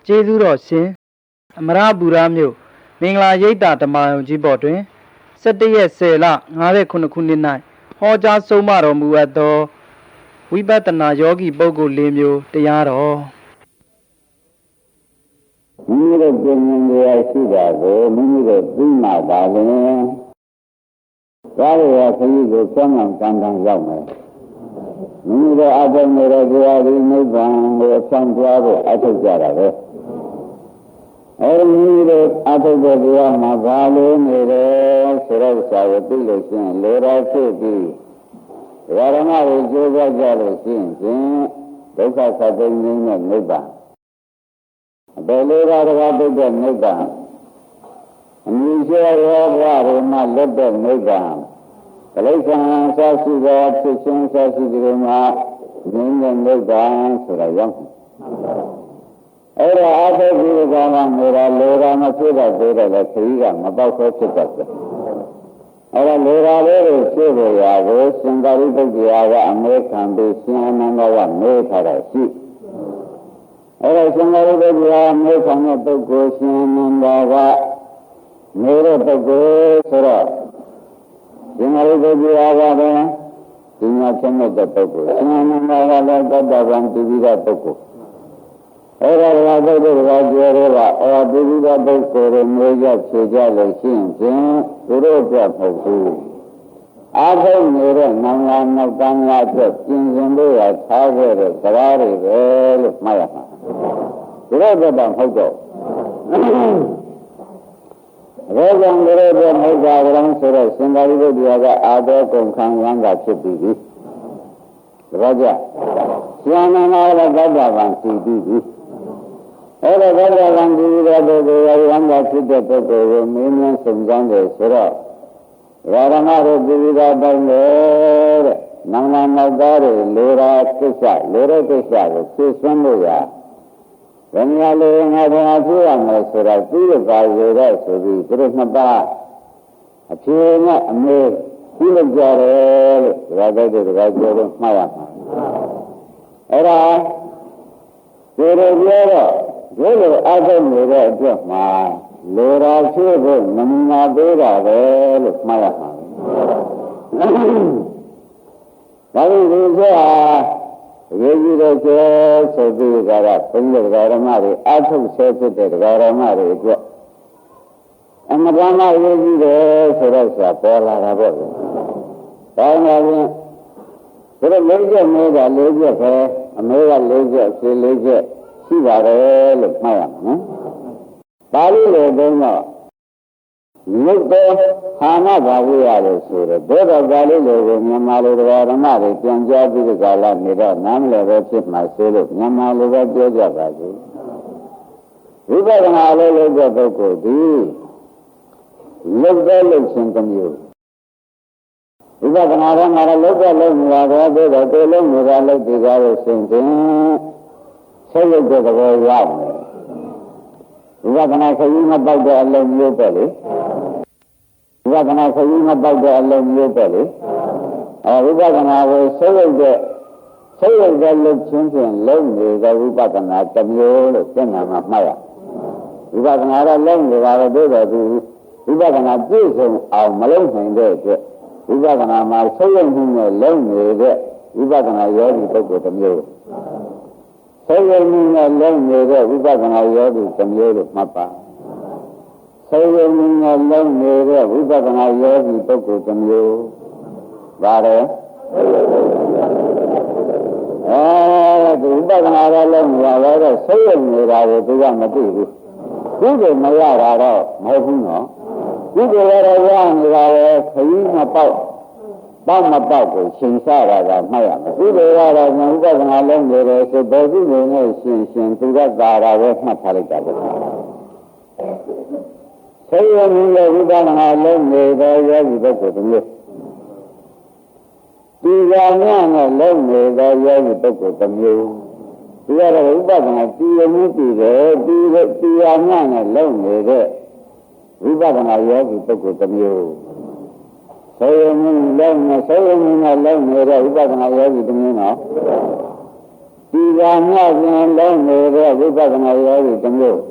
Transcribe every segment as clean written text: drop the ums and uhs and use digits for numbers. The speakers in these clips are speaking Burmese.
ကျေးဇူးတော်ရှင်အမရပူရမြို့မင်္ဂလာရိပ်သာဓမ္မယုံကြီးပေါ်တွင်17ရက်10လ59ခုနှစ်၌ဟောကြားဆုံးမတော်မူအပ်သောဝိပဿနာယောဂီပုဂ္ဂိုလ်၄မျိုးတရားတော်မိမိတို့ဉာဏ်ဉာဏ်ရှိတာကိုမိမိတို့သိမှပါလေဒါရခရီးကိုစောင့်အောင်ကံရောက်မယ်မိမိတို့အထုံးနေတဲ့တရားဒီနိဗ္ဗာန်ကိုအဆောင်ကြဖို့အထုတ်ကြတာပဲအဲဒီလိုအထုတ်တဲ့တရားမှာဘာလို့နေတယ်ဆိုတော့စာဝတိလို့ရှိရင်လေရာဖြစ်ပြီးဝရမကိုကြိုးစားကြလို့ရှိရင်ဒုက္ခသတ္တငြိမ်းတဲ့နိဗ္ဗာန်ဘယ်လိုကတကားတုတ်တဲ့နိဗ္ဗာန်အမြင်ရှိရောဘဝတွေမှာလွတ်တဲ့နိဗ္ဗာန်ကလိစ္ဆာစာရှိသောဖြစ်ခြင်းစာရှိတွေမှာငြိမ်းတဲ့နိဗ္ဗာန်ဆိုတာရောက်အဲ့ဒါအထုပ်ကြီးကမှနေတာလေရာမဖြစ်တော့သေးတယ်လေခရီးကမပေါက်သေးဖြစ်တတ်တယ်အဲ့ဒါလေရာလေးကိုရှင်းဖို့ရာကိုစင်္ကာရိပုတ္တရာကအမေခံပြီးရှင်အနန္ဒကမေးထားတာရှိအဲ့ဒါစင်္ကာရိပုတ္တရာမေးခံတဲ့ပုဂ္ဂိုလ်ရှင်အနန္ဒကမေးတဲ့ပုဂ္ဂိုလ်ဆိုတော့စင်္ကာရိပုတ္တရာကလည်းဒီမှာဖြစ်တဲ့ပုဂ္ဂိုလ်ရှင်အနန္ဒကလည်းတတ္တဗံတိပိဒပုဂ္ဂိုလ်အဲ့ဒါကပုဂ္ဂိုလ်ကပြောတော့အော်တိပိဒပုဂ္ဂိုလ်တွေမျိုးရဖြေကြလို့ရှိရင်သူတို့ပြတ်ဖို့ဘူးအားထုတ်နေတဲ့နိုင်ငံနောက်တန်းလာအတွက်ပြင်ဆင်လို့ရထားခဲ့တဲ့သရာတွေပဲလို့မှတ်ရမှာသူတို့ပြတ်တော့မဟုတ်တော့ရောဂံတွေပြတ်မဟုတ်တာကလည်းဆိုတော့စင်္ကာရိပုတ္တရာကအာတော်ကုန်ခံရမ်းတာဖြစ်ပြီးပြီဒါကြဉာဏ်နာလည်းသတ္တဗံစီပြီးပြီအဲ့ဒါသတ္တဗံစီပြီးတဲ့ပုဂ္ဂိုလ်ရမ်းတာဖြစ်တဲ့ပုဂ္ဂိုလ်ကိုမင်းများစုံစမ်းတယ်ဆိုတော့ဝါရမတို့ပြည်သာတိုင်းတဲ့နိုင်ငံနောက်သားတွေလေရာကိစ္စလေရကိစ္စကိုဖြည့်စွမ်းလို့ရဘယ်နေရာလေးငါဘာဖြစ်ရမလဲဆိုတော့သူ့ရဲ့ပါရတဲ့ဆိုပြီးသူတို့နှစ်ပါးအဖြေနဲ့အမေပြုလုပ်ကြတယ်လို့ဒါကြတဲ့ဒါပြောလို့မှားရမှာအဲ့ဒါဒီလိုပြောတော့ဒီလိုအထုတ်နေတဲ့အတွက်မှာလေရာဖြစ်ဖို့နမူနာပေးတာပဲလို့မှားရမှာဒါပေမဲ့ဒီရေးကြည့်တဲ့ဆိုပြီးကြတာဘုန်းကြီးဓမ္မတွေအထုတ်ဆဲဖြစ်တဲ့ဓမ္မတွေအတွက်အမှန်တမ်းရေးကြည့်တယ်ဆိုတော့ဆိုတာပေါ်လာတာပေါ့။ဒါမှမဟုတ်ဘယ်လိုလေးချက်မျိုးကလေးချက်ပဲအမေကလေးချက်ခြေလေးချက်ရှိပါတယ်လို့မှတ်ရမှာနော်။ပါဠိလိုတုန်းကမြုပ်တဲ့ဟာနာဘာဝရလို့ဆိုတော့ဘုရားပါဠိလိုကိုမြန်မာလိုဓမ္မတွေပြန်ကြားပြီးဒီကလာနေတော့နားမလည်ပဲဖြစ်မှဆိုလို့မြန်မာလိုပဲပြောကြပါစို့ဝိပဿနာလေးလုပ်တဲ့ပုဂ္ဂိုလ်ဒီလုပ်တဲ့လုပ်ခြင်းတစ်မျိုးဝိပဿနာကငါလည်းလုပ်တဲ့လုပ်နေတာပဲဆိုတော့တေလုံးနေတာလုပ်ဒီကားလို့ရှင်ချင်းဆက်ရုပ်တဲ့သဘောရောက်တယ်ဝိပဿနာခရီးမပေါက်တဲ့အလုံးမျိုးပဲလေဝိပဿနာခရီးမပေါက်တဲ့အလုံးမျိုးပဲလေဝိပဿနာကိုဆက်ရုပ်တဲ့လုပ်ခြင်းဖြင့်လုံးနေတဲ့ဝိပဿနာတစ်မျိုးလို့သင်္နာမှာမှတ်ရဝိပဿနာတော့လုံးနေတာပဲတို့တော့သူဝိပဿနာပြည့်စုံအောင်မလုံးနိုင်တဲ့အတွက်ဝိပဿနာမှာဆက်ရုပ်မှုနဲ့လုံးနေတဲ့ဝိပဿနာယောဂီပုဂ္ဂိုလ်တစ်မျိုးဆက်ရုပ်မှုနဲ့လုံးနေတဲ့ဝိပဿနာယောဂီတစ်မျိုးလို့မှတ်ပါဆက်ရုပ်မှုနဲ့လုံးနေတဲ့ဝိပဿနာယောဂီပုဂ္ဂိုလ်တစ်မျိုးပါတယ်ဒီဝိပဿနာတော့လုံးမရတော့ဆက်ရုပ်နေတာကိုသူကမသိဘူးဒီလိုမရတာတော့မဟုတ်ဘူးနော်ဒီလိုရတော့ရနေတာပဲခရီးမပေါက်မပေါက်ကိုရှင်စားတာကမှတ်ရမယ်ဒီလိုရတော့ဝိပဿနာလုံးနေတယ်ဆိုဘယ်သူနေနဲ့ရှင်သူကသာတာပဲမှတ်ထားလိုက်တာပဲဆေးရည်ရဲ့ဝိပဿနာလုံးနေတဲ့ယောဂီပုဂ္ဂိုလ်မျိုးဒီကနေ့နဲ့လုံးနေတဲ့ယောဂီပုဂ္ဂိုလ်တစ်မျိုးဒီကတော့ဝိပဿနာတည်ရမှုတည်တယ်ဒီရညနဲ့လုံးနေတဲ့ဝိပဿနာယောဂီပုဂ္ဂိုလ်တစ်မျိုးဆေးရည်လုံးနဲ့လုံးနေတဲ့ဝိပဿနာယောဂီတစ်မျိုးနော် ဒီကမြတ်ရင်လုံးနေတဲ့ဝိပဿနာယောဂီတစ်မျိုး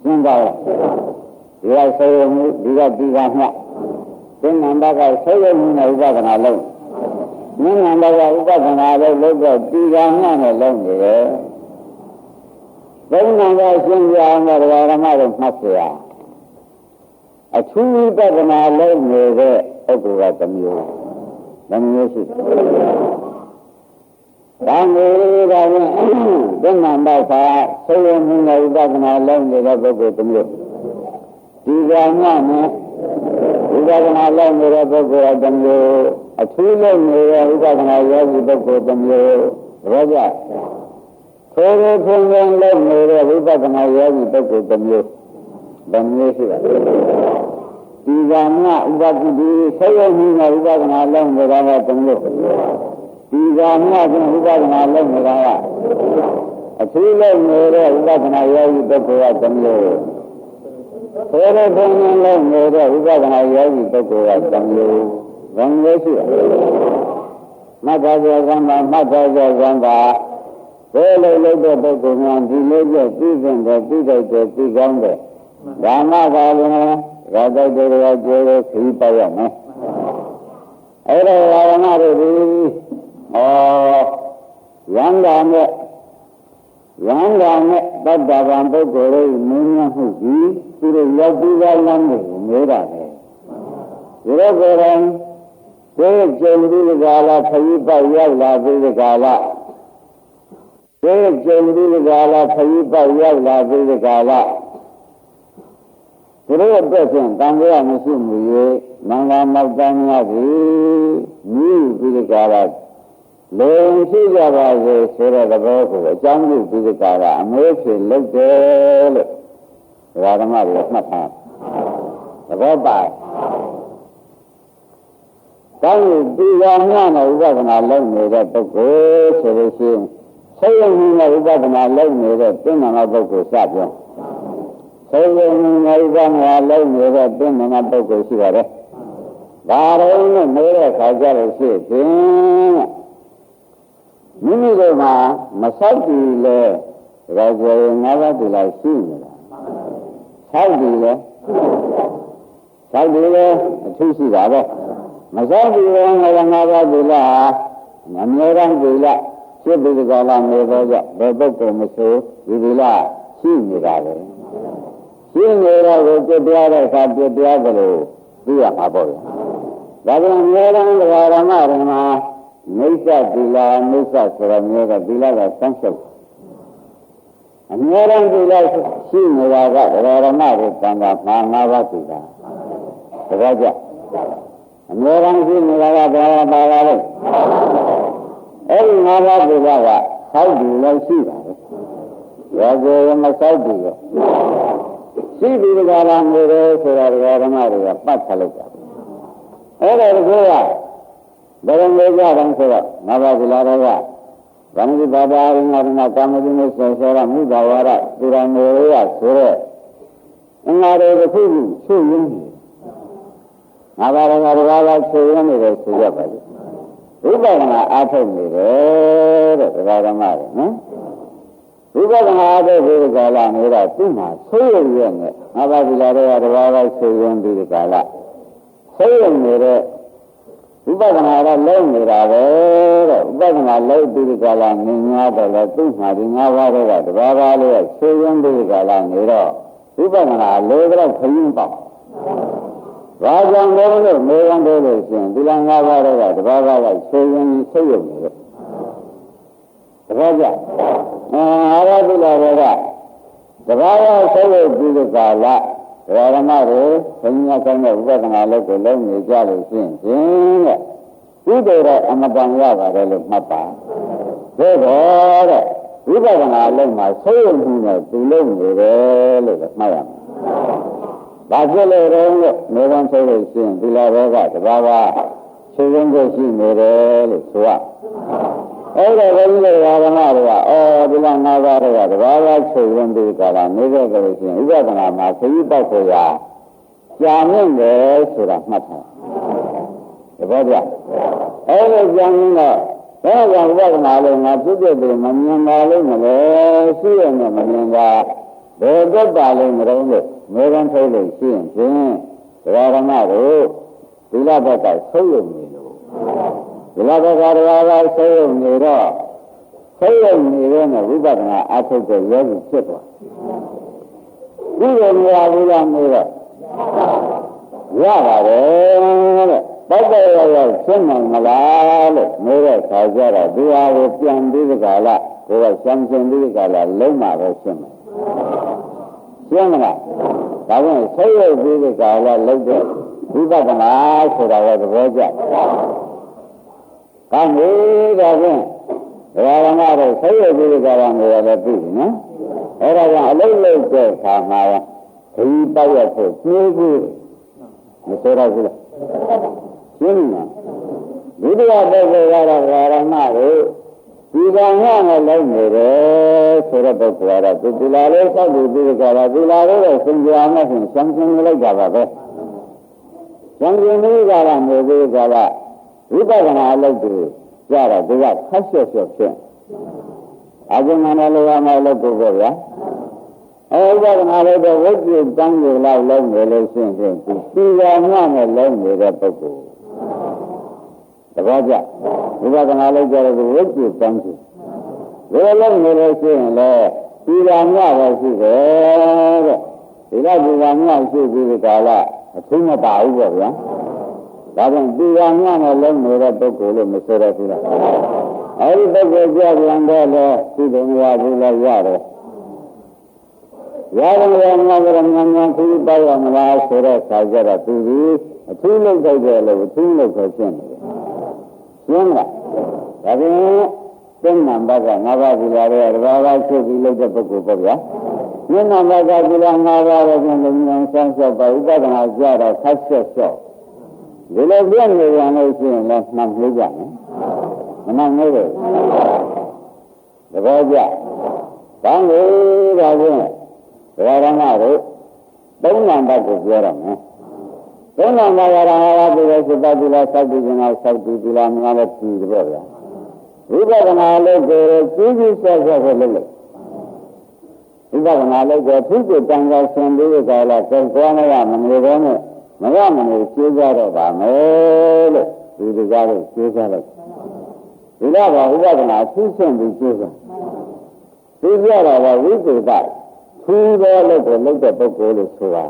ရှင်းပါလားဒီကဆေးမှုဒီကဒီကမြတ်သင်္နန္ဒကဆေးမှုနဲ့ဝိပဿနာလုံးဉာဏ်နန္ဒကဝိပဿနာလုံးလို့တော့ဒီကမြတ်နဲ့လုံးနေတယ်သင်္နန္ဒရှင်းပြအောင်တော့ဓမ္မတို့မှတ်เสียအထူးဝိပဿနာလုံးနေတဲ့ပုဂ္ဂိုလ်ကတစ်မျိုးရှိတယ်ဒါမျိုးဒါဖြင့်သင်္နန္ဒကဆေးမှုနဲ့ဝိပဿနာလုံးနေတဲ့ပုဂ္ဂိုလ်တစ်မျိုးဒီကမြတ်နဲ့ဝိပဿနာလုံးနေတဲ့ပုဂ္ဂိုလ်တစ်မျိုးအထူးလုံးနေတဲ့ဝိပဿနာယောဂီပုဂ္ဂိုလ်တစ်မျိုးရောကြထိုးထိုးထုံထုံလုံးနေတဲ့ဝိပဿနာယောဂီပုဂ္ဂိုလ်တစ်မျိုးဗမျိုးရှိတာဒီကမြဥပဒတိဆေးရုံကြီးနဲ့ဝိပဿနာလုံးနေတာကတစ်မျိုးဒီကမြကဝိပဿနာလုံးနေတာကအထူးလုံးနေတဲ့ဝိပဿနာယောဂီပုဂ္ဂိုလ်ကတစ်မျိုးထိုးထိုးထုံထုံလုံးနေတဲ့ဝိပဿနာယောဂီပုဂ္ဂိုလ်ကတစ်မျိုးဗမျိုးရှိတာမတ္တဇေကံမှာမတ္တဇေကံပါဘယ်လိုလုပ်တဲ့ပုဂ္ဂိုလ်များဒီလိုကျပြီးစဉ်တဲ့ပြီးတိုက်တဲ့ပြီးကောင်းတဲ့ဓမ္မပါလင်ရာဇတ်တွေကကျေခီးပါရမယ်အဲ့ဒါဓမ္မတွေဒီယန္တာနဲ့တတ္တဗံပုဂ္ဂိုလ်ရဲ့မင်းများမှုကြီးသူတို့ရောက်ပြီးသားလမ်းကိုနေတာပဲဒီလိုကိုယ်တိုင်ကိုယ်ကျုံပြီးဒီကလာခရီးပေါက်ရောက်လာပြီးဒီကလာကိုယ်ကျုံပြီးဒီကလာခရီးပေါက်ရောက်လာပြီးဒီကလာသူတို့အတွက်ဖြင့်တန်ဖိုးမရှိမှု၍မင်္ဂလာမောက်တမ်းများသည်မြည်ပြီးဒီကလာလုံရှိကြပါစေဆိုတဲ့သဘောကိုအကြောင်းပြုပြီးဒီကလာအမေးဖြင့်လုပ်တယ်လို့ဓမ္မတွေမှတ်ထားသဘောပါတောင်းဒီကမြနဲ့ဥပဒနာလုံးနေတဲ့ပုဂ္ဂိုလ်ဆိုလို့ရှိရင်ဆေးရုံကြီးနဲ့ဥပဒနာလုံးနေတဲ့သင်္နနာပုဂ္ဂိုလ်စပြောဆေးရုံကြီးနဲ့ဥပဒနာလုံးနေတဲ့သင်္နနာပုဂ္ဂိုလ်ရှိပါတယ်။ဒါရုံနဲ့နေတဲ့ခါကြလို့ရှိရင်မိမိတို့မှာမဆောက်တည်လဲဒါကြရင်ငါးပါးတည်လိုက်ရှိနေတာ။ဆောက်တည်လဲအထူးရှိတာပဲ။မဆောက်တည်လဲငါးပါးတည်လားအမြဲတမ်းတည်လားဖြစ်ပြီးကြလာနေတော့ကြဘယ်ပုဂ္ဂိုလ်မဆိုဒီလားရှိနေတာပဲရှိနေတော့ကိုပြပြတဲ့အခါပြပြကလေးသိရမှာပေါ့လေဒါကြောင့်အများအားဓမ္မတွေမှာမိစ္ဆသီလမိစ္ဆဆိုရမျိုးကသီလကဆန်းရှုပ်အများအားသီလရှိနေတာကဓမ္မတွေတန်ခါမှာ၅ပါးသီလဒါကြအများအားရှိနေတာကဘာပါလာလဲအဲ့ဒီ၅ပါးသီလကဆောက်တည်လို့ရှိတာလေရောကျေမဆောက်တည်ရောရှိပြီးကြလာနေတယ်ဆိုတာဓမ္မတွေကပတ်ထားလိုက်တာအဲ့ဒါကိုကဘယ်လိုလဲကြတယ်ဆိုတော့၅ပါးသီလတွေကဗန္ဓိပါဒာရင်းငါကာမဂုဏ်နဲ့ဆောရမှုသာဝရသူရမေရဆိုတဲ့အင်္ဂါတွေတစ်ခုခုချုပ်ရင်းနေငါးပါးကချုပ်ရင်းနေတယ်ဆိုရပါလိမ့်ဝိပဿနာအားထုတ်နေတယ်တဲ့ဓမ္မတွေနော်ဝိပဿနာအားထုတ်ပြီးကြလာနေတော့သူ့မှာဆိုးရရဲ့နဲ့ငါးပါးသီလတွေကဓမ္မတွေချုပ်ရင်းပြီးကြလာဆိုးရနေတဲ့ဝိပဿနာကလုံးနေတာပဲတဲ့ဝိပဿနာလုံးပြီးကြလာနေများတော့လေသူ့မှာဒီ၅ပါးတွေကဓမ္မလေးချုပ်ရင်းပြီးကြလာနေတော့ဝိပဿနာလေးတော့ခရင်ပေါ့ဘာကြောင့်လဲလို့မေးရန်တယ်လို့ရှင်ဒီလ၅ပါးတော့တဘာဝကဆွေးရင်ဆွေးရုံနဲ့တဘာကြအားရပြီလားတော့တဘာဝဆွေးရုံပြီးတဲ့ကာလဓမ္မတွေဘုရားဆောင်တဲ့ဝိပဿနာလုပ်ကိုလုံးနေကြလို့ရှင်တဲ့ဒီတော့အမတန်ရပါတယ်လို့မှတ်ပါဒါတော့တဲ့ဝိပဿနာလုံးမှာဆွေးရုံပြီးတော့သူလုံးနေတယ်လို့မှတ်ရမယ်ဘာဖြစ်လို့လဲလို့နေဝန်ဆိုလို့ရှိရင်ဒီလာဘောကတဘာဝချုပ်ရင်းကိုရှိနေတယ်လို့ဆိုရအဲ့ဒါဘယ်လိုလဲဓမ္မတွေကဒီလာ၅ပါးတွေကတဘာဝချုပ်ရင်းပြီးကြတာနေတဲ့ကြလို့ရှိရင်ဥပဒနာမှာခရီးပေါက်ကိုရာကြာမြင့်တယ်ဆိုတာမှတ်ထားတဘောကြအဲ့လိုကြာမြင့်တော့ ဒါကြောင့်ဝိပဿနာလည်းငါဖြစ်တဲ့သူမမြင်ပါလိမ့်မလဲရှိရနဲ့မမြင်ပါဘယ်တော့ပါလိမ့်မလို့ငယ်ရန်ထုတ်လို့ရှိရင်ဖြင့်ဒကာဓမ္မတို့ဒီလဘက်ကဆုံးယုံနေလို့ဒီလဘက်ကဒကာကဆုံးယုံနေတော့ဆုံးယုံနေတဲ့ဝိပဿနာအထုတ်တဲ့ယောဂီဖြစ်သွားဒီလိုနေရာလေးကနေတော့ရပါတယ်တဲ့ပတ်သက်ရရရှင်းနိုင်မလားလို့နေတဲ့ခါကျတော့ဒီဟာကိုပြန်ပြီးဒီကလာကိုယ်ကရှင်းရှင်းပြီးဒီကလာလုံးမှာပဲရှင်းမယ်ရှင်းမလားဒါကြောင့်ဆိတ်ရုပ်ပြီးဒီကလာလုံးတဲ့ဝိပဿနာဆိုတာကသဘောကျကောင်းပြီဒါဖြင့်ဘုရားဓမ္မတို့ဆိတ်ရုပ်ပြီးဒီကလာနေရတဲ့ပြီနော်အဲ့ဒါကြောင့်အလုံးလုံးတဲ့ခါမှာဒီပတ်ရဖို့ကျိုးကြီးမဆိုရဘူးလားရှင်းလားဒုတိယပုဂ္ဂိုလ်ကတော့ဗာရမတို့ဒီကံရနဲ့လုံးနေတယ်ဆိုတဲ့ပုဂ္ဂိုလ်ကတော့ဒီလာလေးသောက်ပြီးဒီကရာဒီလာလေးတော့စင်ကြအောင်နဲ့ဆိုရှင်းရှင်းလိုက်ကြပါပဲရှင်းရှင်းလေးကနေပြီးကြတာဝိပဿနာအလုပ်တွေကြတော့ဒီကခက်ဆက်ဆက်ဖြစ်အကျဉ်းမှန်တယ်လို့ရမယ်လို့ပြောကြဗျာဝိပဿနာလေးတော့ဝိပ္ပိတန်းကြီးလောက်လုံးနေလို့ရှိရင်ဒီကံရနဲ့လုံးနေတဲ့ပုဂ္ဂိုလ်တဘောကြဝိပဿနာလိုက်ကြတဲ့ဝိပ္ပိတန်းကြီးဘယ်လုံးနေလို့ရှိရင်လဲဒီကံရပဲရှိတယ်တဲ့ဒီကဒီကံရရှိပြီးဒီကာလအထူးမပါဘူးပေါ့ဗျာဒါကြောင့်ဒီကံရနဲ့လုံးနေတဲ့ပုဂ္ဂိုလ်လို့မဆိုရဘူးလားအဲဒီပုဂ္ဂိုလ်ကြပြန်တော့လဲဒီလိုမျိုးဘူးလဲရတယ်ရတယ်ငါကမြန်ခီးပိုက်ရမလားဆိုတော့ခါကြတော့သူဒီအထူးလုပ်ခဲ့တယ်လို့အထူးလုပ်ခဲ့ရှင်းတယ်ရှင်းလားဒါပြင်သင်္နံဘကငါးပါးဒီလာရဲတဘာဝချုပ်ပြီးလုပ်တဲ့ပုဂ္ဂိုလ်ပေါ့ဗျာမျက်နှာဘကဒီလာငါးပါးတော့ပြန်လို့ဉာဏ်ဆန်းလျှောက်ပါဥပဒနာကြတော့ခက်ဆက်လျှောက်ဒီလိုပြည့်နေရလို့ရှိရင်လည်းမှတ်နေကြမယ်မမှန်နေဘူးတဘောကြကောင်းပြီဒါဖြင့်ဘုရားဓမ္မတို့သုံးနံပါတ်ကိုပြောရမယ်သုံးနံပါတ်ကရာဟာပြီးတော့စိတ္တတိလားသောက်တိကျင်လားသောက်တိလားမလားကြည့်ကြဗျာဝိပဿနာလို့ကိုကြီးကြီးဆက်ဆက်ကိုလုပ်လို့ဝိပဿနာလို့ကိုသူ့ကိုတန်ခါဆင်ပြီးကြလားသင်္သွားမရမနေတော့နဲ့မရမနေရှင်းကြတော့ပါမယ်လို့ဒီကားလို့ရှင်းကြလိုက်ဒီတော့ဝိပဿနာသူ့ဆင်ပြီးရှင်းကြဒီပြတော့ဝိသေသထူးသောလို့ကိုလုပ်တဲ့ပုဂ္ဂိုလ်လို့ဆိုတာ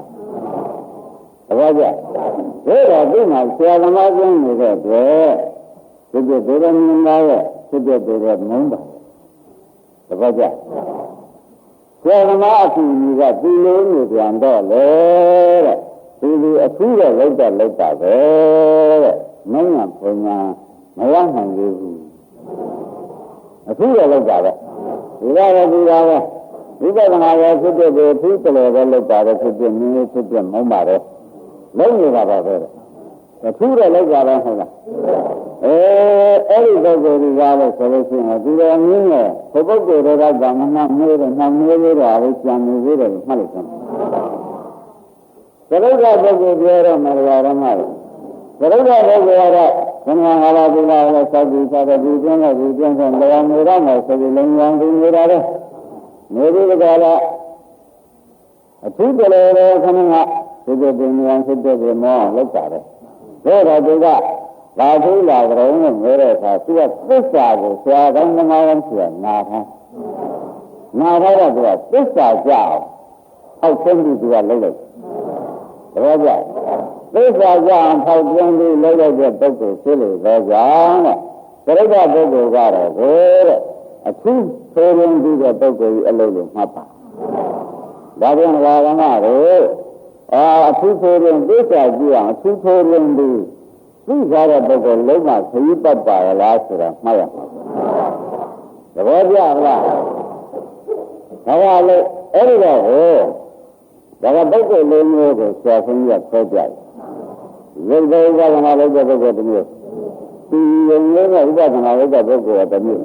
တပည့်ကြဒါတော့ဒီမှာဆရာသမားချင်းနေတဲ့အတွက်ဒီပြဒေရမင်းသားရဲ့ဖြစ်တဲ့ဒေရမင်းပါတပည့်ကြဆရာသမားအထူးကြီးကဒီလိုနေပြန်တော့လေတဲ့ဒီအထူးတဲ့လုပ်တာပဲတဲ့မင်းကဘုံညာမရနိုင်သေးဘူးအထူးတဲ့လုပ်တာပဲဒီကလည်းဒီပါပဲဝိပဿနာရဲ့ဖြစ်တဲ့ကိုသူ့တလေပဲလောက်တာပဲဖြစ်ဖြစ်နည်းနည်းဖြစ်ဖြစ်မုန်းပါတယ်လုံးနေတာပါပဲအထူးတဲ့လောက်တာပဲဟုတ်လားအဲ့ဒီပုဂ္ဂိုလ်ဒီကားလို့ဆိုလို့ရှိရင်ဒီလိုနည်းနဲ့ဘုပုဂ္ဂိုလ်တွေကကမနှမေးတယ်နှမေးလေးတော့အဲ့ကြံနေသေးတယ်မှတ်လို့ဆုံးသရုပ်ကပုဂ္ဂိုလ်ပြောတော့မရရမလို့သရုပ်ကပုဂ္ဂိုလ်ကတော့ဘုရားငါးပါးဒီလားလဲသောက်ပြီးသာတဲ့ဒီကျင်းတဲ့ဒီကျင်းတဲ့လောနေရမယ်ဆိုပြီးလုံအောင်ပြီးနေတာလေနေဒီကလာအထူးတလေလေခဏကဒီလိုပင်ဉာဏ်ဖြစ်တဲ့မောလောက်တာလေဒါတော့သူကဘာထူးလာကြုံနဲ့ငဲတဲ့အခါသူကသစ္စာကိုဆရာကောင်းသမားကောင်းဆိုတာနာထားတော့သူကသစ္စာကြအောင်အောက်ဆုံးပြီးသူကလုပ်လိုက်တပည့်ကြသစ္စာကြအောင်ဖောက်ပြန်ပြီးလုပ်လိုက်တဲ့ပုဂ္ဂိုလ်ဖြစ်လို့တော့ကြောင့်တဲ့ပြိဿပုဂ္ဂိုလ်ကတော့တဲ့အထူးဆိုရင်ဒီတဲ့ပုဂ္ဂိုလ်ကြီးအလုပ်လို့မှတ်ပါဒါပြန်ဓမ္မတို့အထူးဆိုရင်သိစာကြည့်အောင်အထူးဆိုရင်ဒီသိစားတဲ့ပုဂ္ဂိုလ်လုံးဝခရီးပတ်ပါလားဆိုတာမှတ်ရမှာသဘောကျလားဒါကလည်းအဲ့ဒီတော့ဒါကပုဂ္ဂိုလ်လေးမျိုးကိုဆရာဆင်းကြီးကခေါ်ပြတယ်ရုပ်သေးကမှလည်းတဲ့ပုဂ္ဂိုလ်တစ်မျိုးဒီရုပ်လေးကဥပဒနာလုပ်တဲ့ပုဂ္ဂိုလ်ကတစ်မျိုး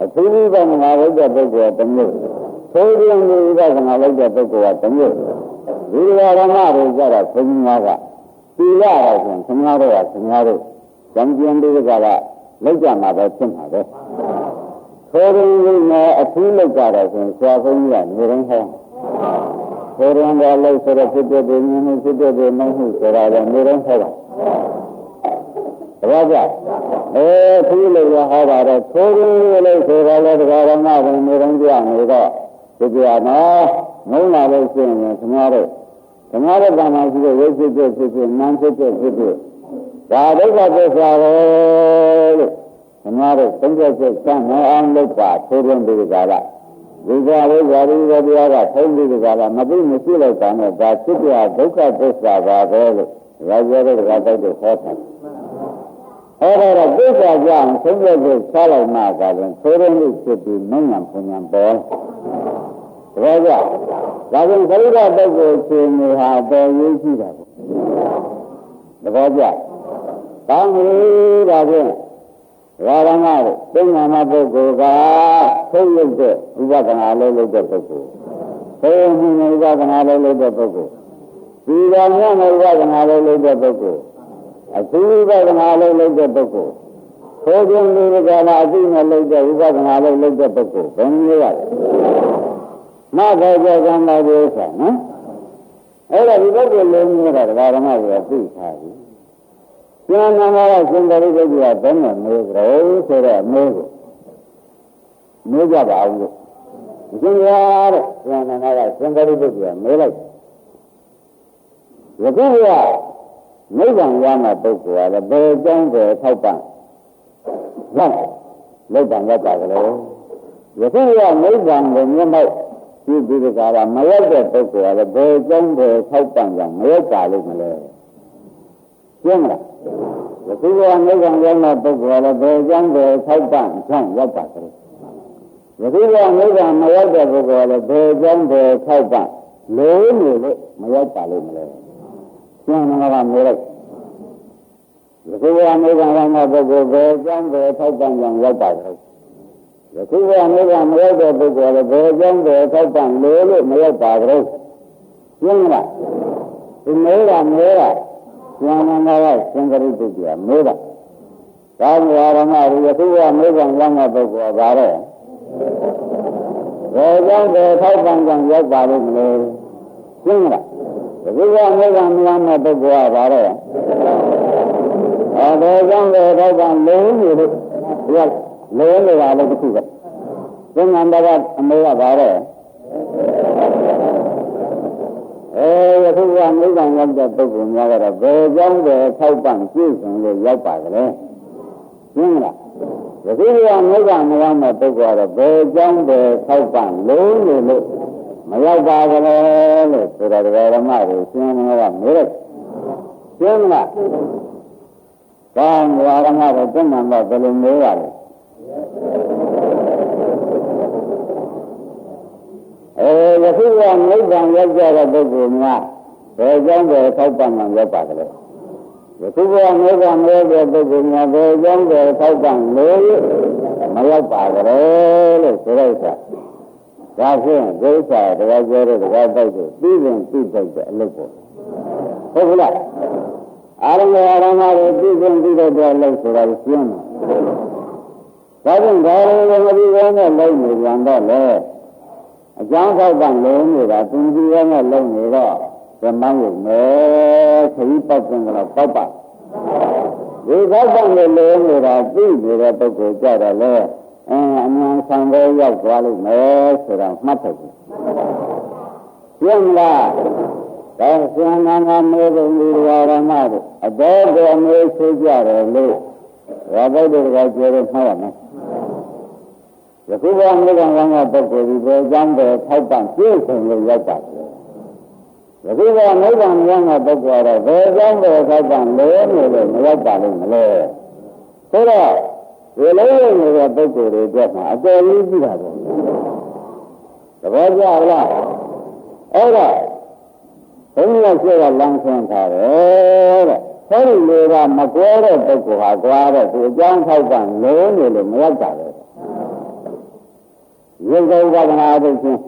အထူးဥပဒနာလုပ်တဲ့ပုဂ္ဂိုလ်ကတစ်မျိုးသိုးရင်ဥပဒနာလုပ်တဲ့ပုဂ္ဂိုလ်ကတစ်မျိုးဒီဓမ္မတွေကြတော့ဘုရားကသီလရဆိုရင်ခင်ဗျားတို့ကခင်ဗျားတို့ဇံကျင်တွေက လောက်ကြမှာပဲဖြစ်မှာပဲထိုးရင်းလေးနဲ့အထူးလောက်ကြတယ်ဆိုရင်ဆရာဘုန်းကြီးကနေရင်းဟောထိုးရင်းကလည်းဆိုတော့ဖြစ်တဲ့ဉာဏ်နဲ့ဖြစ်တဲ့မဟုတ်ဆိုတာလည်းနေရင်းဟောတာဒါကြထူးလို့ရဟောတာတော့ထိုးရင်းလေးဆိုတာလည်းတရားဓမ္မဝင်နေရင်းကြနေတော့ဒီကြနော်ငုံလာလို့ရှိရင်ခင်ဗျားတို့ဘာမှရှိတဲ့ဝိသိတဲ့ဖြစ်ဖြစ်နန်းဖြစ်တဲ့ဖြစ်ဖြစ်ဒါဒုက္ခသစ္စာပဲလို့ခင်ဗျားတို့သုံးချက်ချက်စမ်းနိုင်အောင်လုပ်ပါထိုးရင်းဒီကလာဒီကလေးဇာတိဝတရားကထုံးပြီးဒီကလာမသိမရှိလိုက်တာနဲ့ဒါဖြစ်ပြဒုက္ခသစ္စာပါပဲလို့ရာဇဝတဲ့ကတိုက်တဲ့ဟောတာအဲ့ဒါတော့သစ္စာကြောင့်သုံးချက်ချက်ချလိုက်မှသာရင်ထိုးရင်းလေးဖြစ်ပြီးမဉ္ဇဉ်ပညာပေါ်ဒါကြောင့်ဒါကြောင့်ခရိဒပုဂ္ဂိုလ်ရှင်တွေဟာတော်ရေးရှိတာပေါ့ဒါကြောင့်ကောင်းပြီဒါဖြင့်ရာဂမတို့သင်္ဃာမပုဂ္ဂိုလ်ကသိရုပ်တဲ့ဥပဒနာလေးလုပ်တဲ့ပုဂ္ဂိုလ်သိမှုနဲ့ဥပဒနာလေးလုပ်တဲ့ပုဂ္ဂိုလ်ဒီကံနဲ့ဥပဒနာလေးလုပ်တဲ့ပုဂ္ဂိုလ်အသိဥပဒနာလေးလုပ်တဲ့ပုဂ္ဂိုလ်သိခြင်းဒီကံအသိနဲ့လုပ်တဲ့ဥပဒနာလေးလုပ်တဲ့ပုဂ္ဂိုလ်ဘယ်နည်းရလဲမဘောဇကံပါဒိဥစ္စာနော်အဲ့ဒါဒီပုဂ္ဂိုလ်လုံးမျိုးတာဓမ္မတွေကသိထားပြီကျန်နာမကရှင်သာရိပုတ္တရာဘယ်နဲ့မေးကြရောဆိုတော့မေးကိုမေးကြပါဦးလို့ရှင်ရတဲ့ကျန်နာမကရှင်သာရိပုတ္တရာမေးလိုက်ယခုကနိဗ္ဗာန်ရမှာပုဂ္ဂိုလ်ကလည်းဘယ်အကြောင်းကိုထောက်ပံ့လောက်နိဗ္ဗာန်ရတာကလေးယခုကနိဗ္ဗာန်ကိုမြတ်မောက်ဒီဒီကရာမရောက်တဲ့ပုဂ္ဂိုလ်ကလည်းဘယ်အကြောင်းကိုထောက်ပံ့ကြမရောက်ပါလိမ့်မလဲရှင်းမလားယခုကနိဗ္ဗာန်ရောက်တဲ့ပုဂ္ဂိုလ်ကလည်းဘယ်အကြောင်းကိုထောက်ပံ့ချမ်းရောက်ပါသလဲယခုကနိဗ္ဗာန်မရောက်တဲ့ပုဂ္ဂိုလ်ကလည်းဘယ်အကြောင်းကိုထောက်ပံ့လို့နေလို့မရောက်ပါလိမ့်မလဲရှင်းမလားမေးလိုက်ယခုကနိဗ္ဗာန်ရောက်တဲ့ပုဂ္ဂိုလ်ဘယ်အကြောင်းကိုထောက်ပံ့ကြရောက်ပါသလဲယခုကနိဗ္ဗာန်မရောက်တဲ့ပုဂ္ဂိုလ်ကဘယ်အကြောင်းကိုထောက်ပံ့လို့မရောက်ပါကြဘူးရှင်းမလားဒီမေးတာဉာဏ်နာကရှင်ဂရိတုပြမေးတာဒါမျိုးရမယခုကနိဗ္ဗာန်ရောက်တဲ့ပုဂ္ဂိုလ်ကဘာလဲဘယ်အကြောင်းကိုထောက်ပံ့ကြရောက်ပါလို့မလဲရှင်းမလားယခုကနိဗ္ဗာန်ရောက်တဲ့ပုဂ္ဂိုလ်ကဘာလဲဘယ်အကြောင်းကိုထောက်ပံ့လို့လို့ရောက်လေးလေးပါလို့တစ်ခုပဲသင်္ကန်းကအမေကပါတော့ယခုကနိဗ္ဗာန်ရောက်တဲ့ပုဂ္ဂိုလ်များကတော့ဘယ်ကြောင့်ပဲထောက်ပံ့ပြည့်စုံလို့ရောက်ပါကြလဲရှင်းမလားယခုကနိဗ္ဗာန်မရောက်တဲ့ပုဂ္ဂိုလ်ကတော့ဘယ်ကြောင့်ပဲထောက်ပံ့လို့မရောက်ပါကြလဲလို့ဆိုတာဓမ္မတွေရှင်းမလားမေးလိုက်ရှင်းမလားဒါဓမ္မတွေသင်္ကန်းကဘယ်လိုမေးရလဲယခုကနိဗ္ဗာန်ရောက်ကြတဲ့ပုဂ္ဂိုလ်များဘယ်ကြောင့်ပဲထောက်ပံ့မှရောက်ပါကြလဲယခုကနိဗ္ဗာန်ရောက်တဲ့ပုဂ္ဂိုလ်များဘယ်ကြောင့်ပဲထောက်ပံ့လို့မရောက်ပါကြလဲလို့ဆိုလိုက်တာဒါဖြင့်ဒိဋ္ဌာတရားကျဲတဲ့တရားတိုက်တဲ့ပြီးရင်ပြီးတိုက်တဲ့အလုပ်ပေါ့ဟုတ်ကလားအာရမတွေပြီးရင်ပြီးတဲ့အလုပ်ဆိုတာရှင်းတယ်ဒါကြောင့်ဒါလည်းမပြီးဘဲနဲ့လုပ်နေကြတော့လေအကြောင်းထောက်ပံ့လို့နေတာသူကြီးရဲ့နဲ့လုံနေတော့ဓမ္မယုံနဲ့ခရီးပတ်ခြင်းကတော့ပောက်ပါဒီထောက်ပံ့လို့လို့နေတာသိနေတဲ့ပုဂ္ဂိုလ်ကြတော့လေအမှန်ဆံပဲရောက်သွားလိမ့်မယ်ဆိုတာမှတ်ထုတ်တယ်ရှင်းလားဒါဆန္ဒနာမေးလို့ဒီဝါရမတို့အတော်တော်မေးဆိုကြတယ်လို့ဘာဘုဒ္ဓကပြောလို့မှားရမယ်ယခုကနိဗ္ဗာန်ရောက်တဲ့ပုဂ္ဂိုလ်ဒီဘယ်ကြောင့်ပဲထောက်ပံ့ပြည့်စုံလို့ရောက်ပါတယ်ယခုကနိဗ္ဗာန်ရောက်တဲ့ပုဂ္ဂိုလ်ကတော့ဘယ်ကြောင့်ပဲထောက်ပံ့လို့မရောက်ပါလိမ့်မလဲဆိုတော့ဒီလိုနေတဲ့ပုဂ္ဂိုလ်တွေအတွက်မှာအတော်ကြီးရှိတာပေါ့သဘောကျလားအဲ့ဒါဘုန်းကြီးကပြောတာလမ်းဆင်းထားတယ်တဲ့အဲဒီလိုကမကွဲတဲ့ပုဂ္ဂိုလ်ဟာကွာတဲ့သူအကြောင်းထောက်ပံ့လို့မရောက်တာပဲရုပ်ကဥပဒနာအထုတ်ခြင်း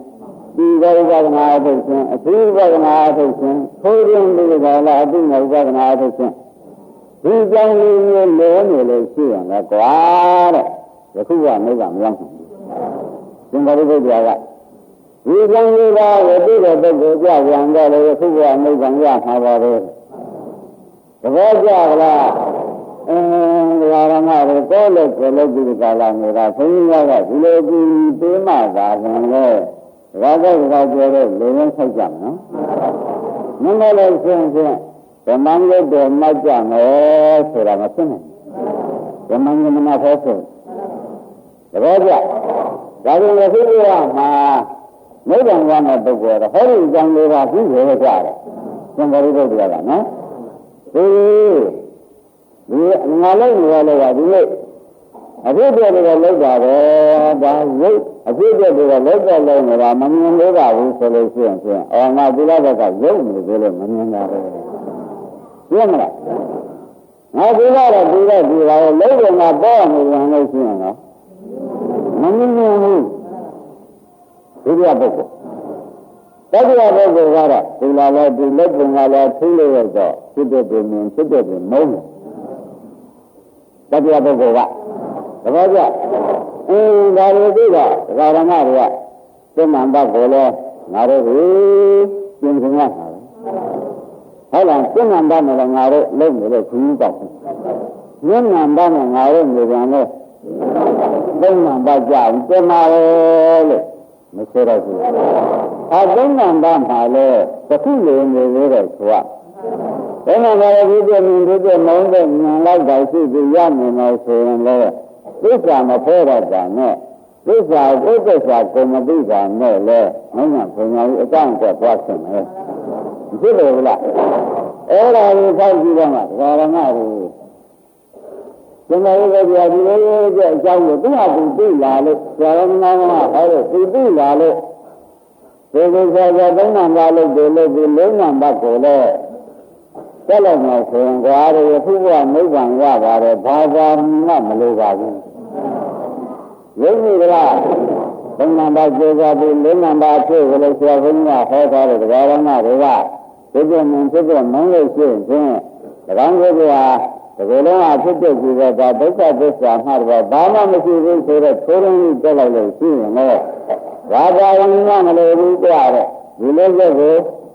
ဒီကဥပဒနာအထုတ်ခြင်းအသိဥပဒနာအထုတ်ခြင်းထိုးရင်းဒီကလာအသိဥပဒနာအထုတ်ခြင်း ဒီကြောင့်လေးမျိုးလဲနေလို့ရှိရင်လည်းကွာတဲ့ယခုကမိဘမရောက်ဘူးသင်္ခါရုပ္ပဒေကဒီကြောင့်လေးပါဝတိတဲ့ပုဂ္ဂိုလ်ကြပြန်တော့လေယခုကမိဘရမှာပါပဲသဘောကျလားဒီဟာရမတွေကိုလည်းကိုလည်းဒီကာလနေတာဘုန်းကြီးကဒီလိုပြီးပေးမှသာတယ်လေဘာသာစကားပြောတဲ့လူရင်းဆိုင်ကြမှာနော်မင်းလည်းရှင်းရှင်းဓမ္မံလို့တော့မှတ်ကြမယ်ဆိုတာမသိနိုင်ဓမ္မံကမနာဖို့ဆိုသဘောကျဒါကြောင့်လည်းသိရမှာမိဘရတဲ့ပုဂ္ဂိုလ်ကဟောဒီအကြောင်းလေးပါပြီးရကြတယ်သင်္ခါရုပ္ပဒေကနော်ဒီငါလည်းငါလည်းကဒီနေ့အဖြစ်ပြတွေကလောက်တာပဲဒါရုပ်အဖြစ်ပြတွေကလောက်တော့လောက်နေတာမမြင်လို့ပါဘူးဆိုလို့ရှိရင်အော်ငါဒီလောက်ကရုပ်နေလို့မမြင်တာပဲပြမလားငါဒီကတော့ဒီတော့ဒီပါရဲ့လောက်တယ်ငါပေါ်နေရင်လို့ရှိရင်တော့မမြင်ဘူးဒုတိယပုဂ္ဂိုလ်တတိယပုဂ္ဂိုလ်ကတော့ဒီလာလဲဒီလက်ပုံကလည်းထူးလို့ရတော့ဖြစ်တဲ့ပြင်ဖြစ်တဲ့ပြင်မုန်းတတိယပုဂ္ဂိုလ်ကသဘောကျဒါလိုသိတာဒကာရမတွေကသိမှန်ပါကိုလဲငါတို့ကိုပြင်ဆင်ရမှာဟုတ်လားသိမှန်ပါနဲ့ငါတို့လုံးနေတဲ့ခူးတောက်ဉာဏ်မှန်ပါနဲ့ငါတို့နေပြန်လဲသိမှန်ပါကြအောင်သိမှာလို့မဆိုတော့ဘူးသိမှန်ပါမှာလဲတခုလိုနေသေးတယ်ဆိုတော့ဘယ်မှာလဲဒီပြင်းဒီပြမုန်းတဲ့ဉာဏ်လိုက်တာရှိပြီးရနေမယ်ဆိုရင်လေသစ္စာမဖော်ရတာနဲ့သစ္စာဥစ္စာကိုမသိတာနဲ့လေမင်းကဘုံညာကြီးအကြောင်းအတွက်သွားဆင်မယ်ဖြစ်တယ်ဘူးလားအဲ့ဒါကိုဖောက်ကြည့်တော့မှဓမ္မတွေသင်္ခါရုပ္ပဒေဒီလိုရဲ့အကြောင်းကိုသူ့ဟာသူသိလာလို့ဓမ္မကဟောလို့သူသိလာလို့ဒီလိုဆိုတော့သုံးနံပါတ်လို့ဒီလိုဒီလုံးနံပါတ်ကိုလည်းတက်လိုက်မှဆိုရင်ကွာရယခုကနိဗ္ဗာန်ရပါတယ်ဘာသာမှမလိုပါဘူးယုံကြည်ကြလားသုံးနံပါတ်ကျေစားပြီးလေးနံပါတ်ဖြစ်လို့ဆရာဘုရားဟောထားတဲ့တရားဓမ္မတွေကဒီပြင်းဖြစ်တဲ့မင်းလို့ရှိရင်၎င်းတို့ကဒီလိုလုံးအဖြစ်တဲ့ကြီးတဲ့ဒါဒုက္ခသစ္စာမှတော့ဘာမှမရှိဘူးဆိုတော့ထိုးရင်းကြီးတက်လိုက်လို့ရှိရင်လည်းဘာသာဝင်မှမလိုဘူးကြတဲ့ဒီလိုချက်ကို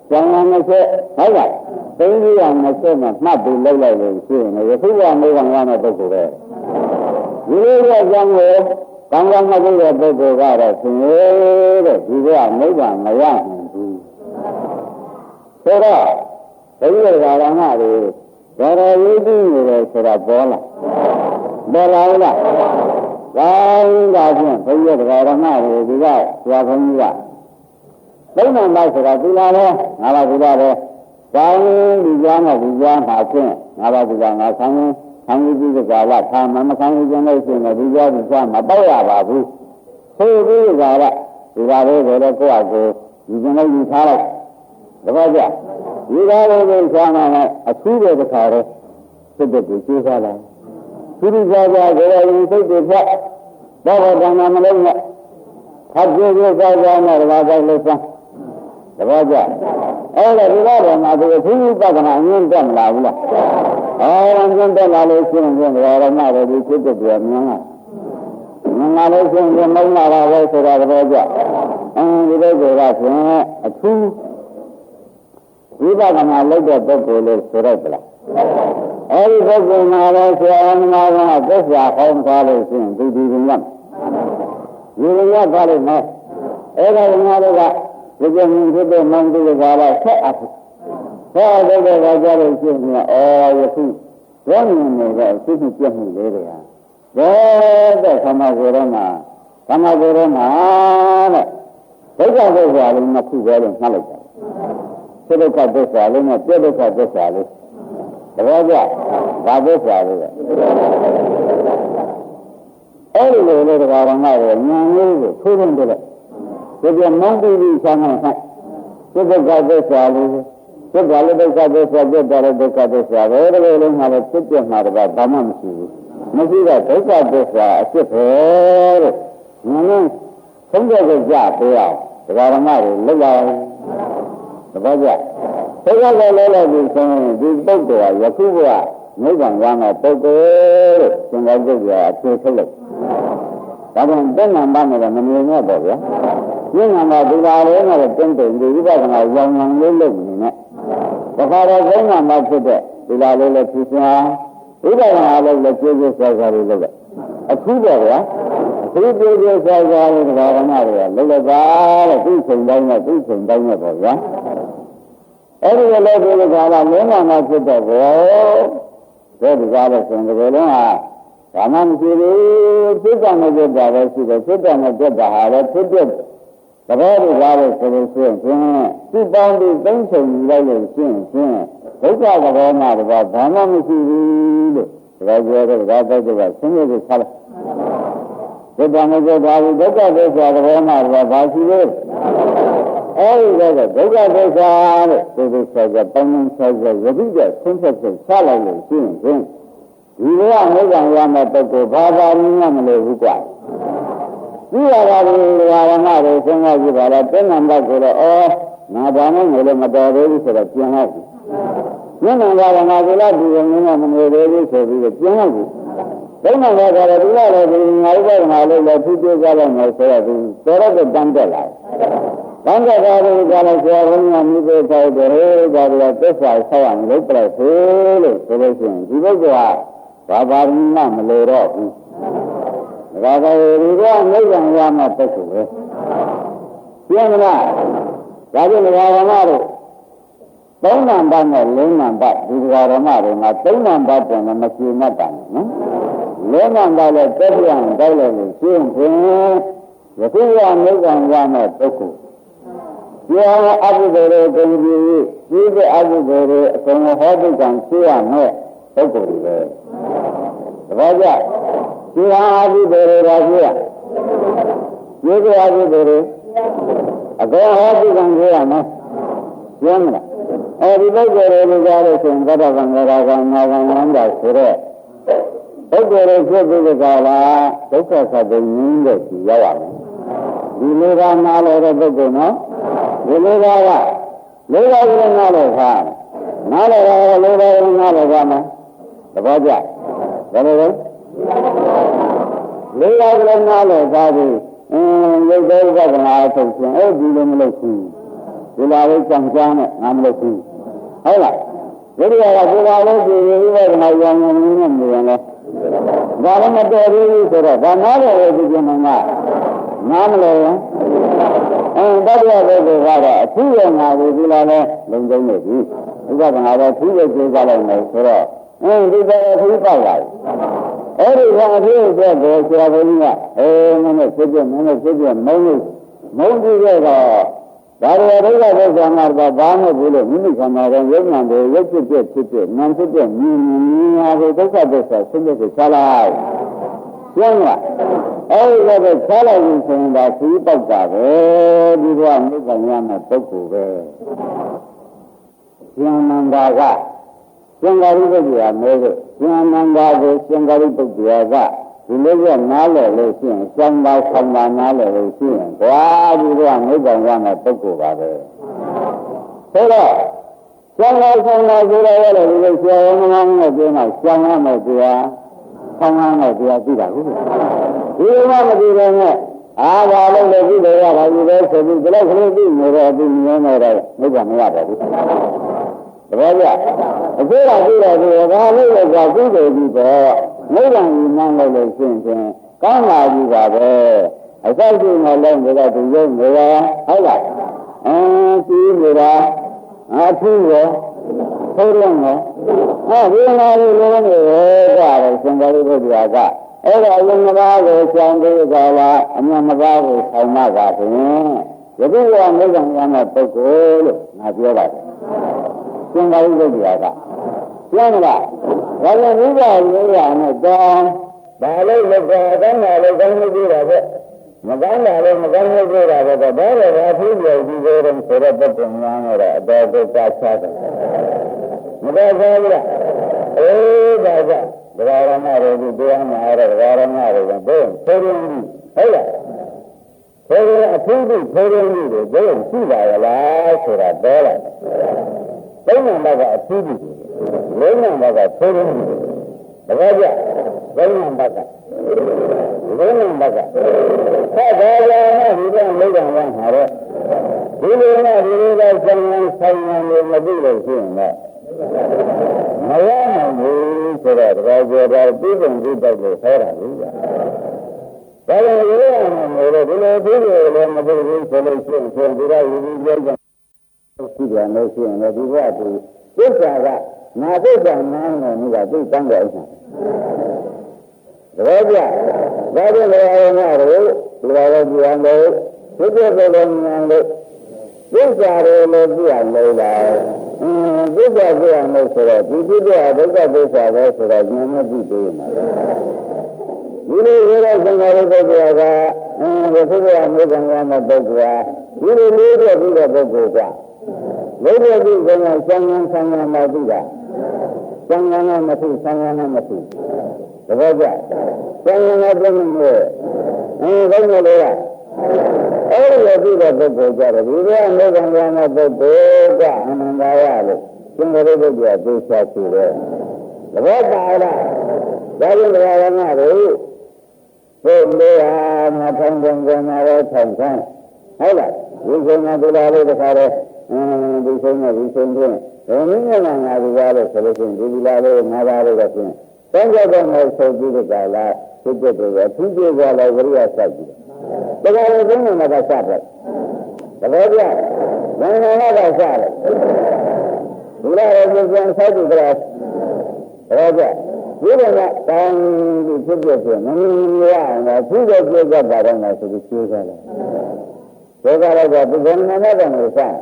ကျောင်းရမရှိဟုတ်လားသိဉ္ဇရမရှိမှမှတ်ပြီးလောက်လိုက်လို့ရှိရင်ယခုကမေးခံရတဲ့ပုဂ္ဂိုလ်ပဲဒီလိုကြောင့်ကိုကောင်းကောင်းမှတ်ပြီးတဲ့ပုဂ္ဂိုလ်ကတော့သင်ရဲ့ဒီကနိဗ္ဗာန်မရနိုင်ဘူးဆိုတော့ဒီလိုဓမ္မတွေဒါရဝိသိနေတယ်ဆိုတာပေါ်လာပေါ်လာလားဒါဖြင့်ဘုရားတရားဓမ္မတွေဒီကဆရာဘုန်းကြီးကသုံးနံပါတ်ဆိုတာဒီလားလဲငါးပါးဒီလားလဲဒါဒီကြားမှာဒီကြားမှာဖြင့်ငါးပါးဒီလားငါဆန်းကြီးဒီကာလထားမှမဆန်းကြီးခြင်းလို့ရှိရင်ဒီကြားဒီကြားမှာပေါ့ရပါဘူးဆိုပြီးကြတာဒီပါလေးကိုလည်းကိုယ့်အကိုဒီကျင်လေးယူထားလိုက်တပည့်ကြဒီကားလေးကိုဆန်းမှာအထူးတဲ့တစ်ခါတော့ဖြစ်တဲ့ကိုကျေးစားလိုက်သူဒီကြားကြားကိုယ်ရင်စိတ်တွေဖြတ်တော့တဏ္ဍာမလုံးနဲ့ခပ်ကျေးကျေးစားစားနဲ့ဒီပါးလေးဆန်းတပည့်ကြအဲ့ဒါဒီတော့မှသူဘုရားပဒနာအင်းတက်မလာဘူးလားအင်းတက်လာလို့ရှိရင်ဓမ္မတွေဒီဖြစ်တဲ့ပြမြင်လာလို့ရှိရင်မုန်းလာတာပဲဆိုတာတပည့်ကြဒီလိုကဆိုရင်အထူးဝိပဿနာလုပ်တဲ့ပုဂ္ဂိုလ်လို့ဆိုရပလားအဲ့ဒီပုဂ္ဂိုလ်မှာလည်းဆရာအနာကသစ္စာဟောင်းထားလို့ရှိရင်ဒီရင်ရရသွားလိမ့်မယ်အဲ့ဒါကငါတို့ကဒီကနေ့ဖြစ်တဲ့မန္တိကလာဆက်အပ်ဆက်တဲ့ကကြလို့ရှိရင်ယခုဘယ်နည်းနဲ့ပဲသိသိပြတ်မှုလေးတွေဟာဘယ်တဲ့ခမကိုရမှာတဲ့ဒုက္ခသစ္စာလေးနှစ်ခုပဲလို့မှတ်လိုက်တယ်ဖြစ်ဒုက္ခသစ္စာလေးနဲ့ပြည့်ဒုက္ခသစ္စာလေးတပည့်ကြဘာသစ္စာလေးလဲအဲ့ဒီလိုလေတရားတော်ကလည်းဉာဏ်လေးကိုထိုးထွင်းတယ်ဒီပြမုန်းပြီးဆန်းဆန်းဆိုင်ဒုက္ခသစ္စာလေးဒုက္ခလည်းဒုက္ခသစ္စာပြတ်တယ်ဒုက္ခသစ္စာပဲဒီလိုလုံးမှာလည်းဖြစ်ပြမှာတော့ဘာမှမရှိဘူးမရှိတော့ဒုက္ခသစ္စာအစ်ပဲတဲ့ဉာဏ်နဲ့ဆုံးဖြတ်ကြပေးအောင်တရားဓမ္မတွေလောက်လာတပည့်ကြဒုက္ခလည်းလဲလို့ဒီဆိုရင်ဒီပုဂ္ဂိုလ်ကယခုက နိဗ္ဗာန်ရမယ်ပုဂ္ဂိုလ်လို့သင်္ဃာကျုပ်ကအဖြေထုတ်လိုက်ဒါကြောင့်တဏ္ဍာမနဲ့မမြင်ရတော့ဗျာဉာဏ်နာဒီလာလေးနဲ့တင်းတင်းဒီဝိပဿနာရောင်ရောင်လေးလုပ်နေနဲ့တခါတော့သုံးနာမှဖြစ်တဲ့ဒီလာလေးလည်းဖြစ်သွားဝိပဿနာလည်းကျေးဇူးဆောက်စားလေးလုပ်လိုက်အခုတော့ဗျာအခုကျေးဇူးဆောက်စားလေးတရားဓမ္မတွေကလုပ်လိုက်ပါတဲ့သူ့ချိန်တိုင်းနဲ့ပေါ့ဗျာအဲ့ဒီလိုဒီလိုကလာမင်းနာမှဖြစ်တဲ့ဘောဒီကားလို့ဆိုရင်ဒီလိုလုံးဟာဘာမှမရှိဘူးစိတ်ကနဲ့ပြတ်တာပဲရှိတယ်စိတ်ကနဲ့ပြတ်တာဟာလည်းဖြစ်တဲ့သဘောဒီကားလို့ဆိုလို့ရှိရင်သူ့ပေါင်းပြီးသိမ့်ချိန်လိုက်လို့ရှိရင်ဒုက္ခသဘောမှာတော့ဘာမှမရှိဘူးလို့ဒါကြောင့်ဒါတော့ကဆင်းရဲကိုဆက်လိုက်စိတ်ကနဲ့ပြတ်တာဘူးဒုက္ခသစ္စာသဘောမှာတော့ဘာရှိလဲအဲဒီတော့ဒုက္ခသစ္စာတဲ့ဒီဆိုကြတောင်းတဆက်ရတိကဆင်းဆက်ဆက်ချလိုက်လို့ရှိရင်ဒီလိုကနိဗ္ဗာန်ရမယ့်ပုဂ္ဂိုလ်ဘာသာရင်းမလို့ဘူးကွာဒီရတာဒီဝါရဏတွေစဉ်းစားကြည့်ပါလားတဏ္ဍာမကိုတော့ငါဘာနဲ့ငိုလို့မတော်သေးဘူးဆိုတော့ပြန်လိုက်ပြီဉာဏ်ဝါရဏကိုလည်းဒီလိုမျိုးမနေသေးဘူးဆိုပြီးပြန်လိုက်ပြီဒိဋ္ဌိနဲ့ကြတယ်ဒီလိုလေဒီငါ့ဘက်ကငါလေးလည်းဖြည်းဖြည်းကြလိုက်မယ်ဆိုတော့ဒီတော်တော့တန်းတက်လာတန်းတက်တာဒီကလည်းဆရာဘုရားမိသေးတယ်ဒါတွေကသစ္စာဆောက်ရမယ်လို့ပြလိုက်သေးလို့ဆိုလို့ရှိရင်ဒီဘက်ကဘာသာရင်းမလို့တော့ဘူးဒါကဒီကနိဗ္ဗာန်ရမှာတက်ကိုပဲပြင်းမလားဒါကြောင့်ဓမ္မတို့သုံးနံပါတ်နဲ့လေးနံပါတ်ဒီဓမ္မတွေမှာသုံးနံပါတ်ပြန်မရှင်းမှတ်တာနော်လေးနံပါတ်လည်းတက်ပြန်တိုက်လိုက်လို့ရှင်းရင်ယခုရနိဗ္ဗာန်ရမှာတက်ကိုပြောအဘိဓိရေကုန်ပြီဒီကအဘိဓိရေအကုန်ဟောတိကံရှင်းရမယ်ပုဂ္ဂိုလ်တွေပဲတပည့်ကြဒီဟာအဘိဓိရေပါရှင်းရဒီကအဘိဓိရေအကုန်ဟောတိကံရှင်းရမယ်ရှင်းမလားအဲဒီပုဂ္ဂိုလ်တွေကြားလို့ဆိုရင်သတ္တဗံဂရာကနာဂံဝန္တာဆိုတဲ့ပုဂ္ဂိုလ်တွေဖြစ်ပြီးကြလားဒုက္ခသတ္တငြင်းတဲ့ဒီရောက်ရမယ်ဒီလေးပါးနားလဲတဲ့ပုဂ္ဂိုလ်နော်ဒီလေးပါးကလေးပါးကလည်းနားလဲခါနားလဲတာလေးပါးကလည်းနားလဲခါမယ်သဘောကျဘယ်လိုလဲလေးပါးကလည်းနားလဲခါပြီးရုပ်သေးကကနာထုတ်ခြင်းအဲဒီလိုမလုပ်ဘူးဒီလာလေးကြံကြမ်းနဲ့ငါမလုပ်ဘူးဟုတ်လားဒီလိုကဒီလာလေးဒီဝိပဿနာဉာဏ်နဲ့နေရင်လည်းဒါလည်းမတော်ဘူးဆိုတော့ဒါနားတယ်ဒီကျင်မှာနားမလို့ရင်တတိယဘုရားကတော့အထူးရငါကိုဒီလာလဲလုံကျုံနေပြီဥပဒနာတော့ထူးရကျေးကြလိုက်မယ်ဆိုတော့ဒီတော့ထူးပေါက်လာပြီအဲ့ဒီကအထူးအတွက်ကိုဆရာဘုန်းကြီးကမင်းနဲ့ဖြစ်ပြမုန်းပြီးခဲ့တော့ဒါရီဒုက္ခသစ္စာမှာဘာမှမဟုတ်ဘူးလို့မိမိခန္ဓာရဲ့ရုပ်နာတွေရုပ်ဖြစ်ဖြစ်နာမ်ဖြစ်ဖြစ်မြင်ဟာကိုဒုက္ခသစ္စာဆင်းရဲကိုချလိုက်ကျင်းလားအဲဒီတော့ချလိုက်ရင်ဆိုရင်ဒါသီးပေါက်တာပဲဒီကနိဗ္ဗာန်ရမယ့်ပုဂ္ဂိုလ်ပဲဉာဏ်နန္ဒာကသင်္ဃာရိပုတ္တရာမဲလို့ဉာဏ်နန္ဒာကိုသင်္ဃာရိပုတ္တရာကဒီလိုကနားလည်လို့ရှိရင်စောင်းပါနားလည်လို့ရှိရင်ဘွာဒီကနိဗ္ဗာန်ရမယ့်ပုဂ္ဂိုလ်ပါပဲဆိုတော့စောင်းဆိုတော့လည်းဒီလိုဆရာဝန်ကောင်းနဲ့ပြောမှစောင်းရမယ်တရားဆောင်းရမယ်တရားသိတာဟုတ်ဒီလိုမှမသိပဲနဲ့အားပါလို့လည်းသိလို့ရတာဒီလိုဆိုပြီးဒီလိုခလေးသိနေတော့ဒီမြင်နေတော့နိဗ္ဗာန်မရပါဘူးတပည့်ကြအခုကသိတော့ဒီဘာလို့လဲဆိုသိတယ်ဒီတော့နိဗ္ဗာန်ကိုမှန်းလိုက်လို့ရှိရင်ကောင်းလာပြီပါပဲအစရှိနေလုံးတွေကဒီရုပ်နေရဟုတ်လားသိနေတာအထူးရောထိုးလုံးရောဒီနာလေးလုံးနေကြတယ်စံတော်ဘုရားကအဲ့ဒါအရင်ကဘာကိုဆောင်းပြီးကြလားအမှန်မပါကိုဆောင်းမှပါဘုရင်ယခုကနိဗ္ဗာန်ရမယ့်ပုဂ္ဂိုလ်လို့ငါပြောပါတယ်စံတော်ဘုရားကပြောမလားဒါလည်းနိဗ္ဗာန်လို့ရမယ်တော့ဘာလို့လဲတော့ကောင်းတာလို့ကောင်းလို့ပြောတာပဲမကောင်းတာလို့မကောင်းလို့ပြောတာပဲတော့ဘာလဲဘာဖြစ်လို့ဒီလိုတော့ဆိုတော့ပတ်တယ်များတော့အတော်ကိုကြားချတယ်မတော်ဘူးလားဒါကဒဂရမတွေဒီတရားမှာရဒဂရမတွေကဘယ်ဆိုရင်ဟုတ်လားဆိုရင်အထူးသဖြင့်ဆိုရင်ဒီဘယ်ရှိပါရလားဆိုတာတော့လား သုံးနံပါတ်ကအထူးကြီးလေးနံပါတ်ကသိုးရင်းတကယ်ကြသုံးနံပါတ်ကလေးနံပါတ်ကဆက်တော်လာဒီကမိဂံဝါဟာတော့ဒီလိုနဲ့ဒီလိုကဆိုင်ရန်ဆိုင်ရန်လို့မသိလို့ရှိရင်တော့မရနိုင်ဘူးဆိုတော့တကယ်ကြတော့ပြည်စုံပြည်တောက်လို့ဟောတာဘူးဗျာဒါကြောင့်ဒီလိုမျိုးလို့ဒီလိုပြည်တွေလည်းမသိဘူးဆိုလို့ရှိရင်ဒီကယူပြီးပြောကြရှိတယ်လို့ရှိရင်ဒီကသူသစ္စာကငါသစ္စာနားနေမှုကသိတန်းတဲ့အချိန်တကယ်ကြဒါကြောင့်လည်းအရဟတို့ဒီလိုပဲကြည့်အောင်လို့ဒီပြည့်စုံလို့ဉာဏ်လို့သစ္စာတွေလည်းကြည့်အောင်လို့ပါသစ္စာကြည့်အောင်လို့ဆိုတော့ဒီပြည့်စုံဒုက္ခသစ္စာပဲဆိုတော့ဉာဏ်နဲ့ကြည့်ပေးမှာဒီလိုရတဲ့သံဃာရဲ့ပုဂ္ဂိုလ်ကဘုရားမေတ္တာရတဲ့ပုဂ္ဂိုလ်ကဒီလိုလေးတဲ့ပြီးတဲ့ပုဂ္ဂိုလ်ကလေးတဲ့ပြီးကဆံငံဆံငံမှာပြီးတာဆံငံနဲ့မသိဆံငံနဲ့မသိတကယ်ကြဆံငံနဲ့ပြည့်စုံလို့ဘယ်လိုလဲအဲ့ဒီလိုပြီးတဲ့ပုဂ္ဂိုလ်ကြတယ်ဒီလိုမေတ္တာရတဲ့ပုဂ္ဂိုလ်ကအနန္တရလို့သင်္ဃရိပုဂ္ဂိုလ်ကသိချရှိတယ်တကယ်ပါလားဒါကြောင့်တရားရမှာတို့ဘုရားမှာထောင်ကြံမှာတော့ထောင်ဆန်းဟုတ်လားဒီချိန်မှာဒီလိုလေးတစ်ခါတော့ဒီချိန်နဲ့ဒီချိန်ချင်းဘယ်နည်းနဲ့ငါဒီကားလို့ဆိုလို့ရှိရင်ဒီလိုလေးငါးပါးလေးတော့ဖြင့်တန်းကြတော့မှဆိုပြီးတဲ့ကာလဖြစ်တဲ့တွေသူကြည့်ကြလဲဝိရိယစိုက်ကြည့်တယ်ဒါကြလို့ဘယ်နဲ့မှစပ်လိုက်တကယ်ပြဘယ်နဲ့မှစလိုက်ဒီလိုရည်ပြန်စိုက်ကြည့်ကြတယ်ဒါကြဒီလိုကတောင်းပြီးဖြစ်ဖြစ်ဖြစ်မမြင်ရအောင်သူ့ရဲ့ကြိုးစားတာတော့မှဆိုပြီးကြိုးစားတယ်ဒါကြတော့ဒီကနေ့နဲ့တော့မစား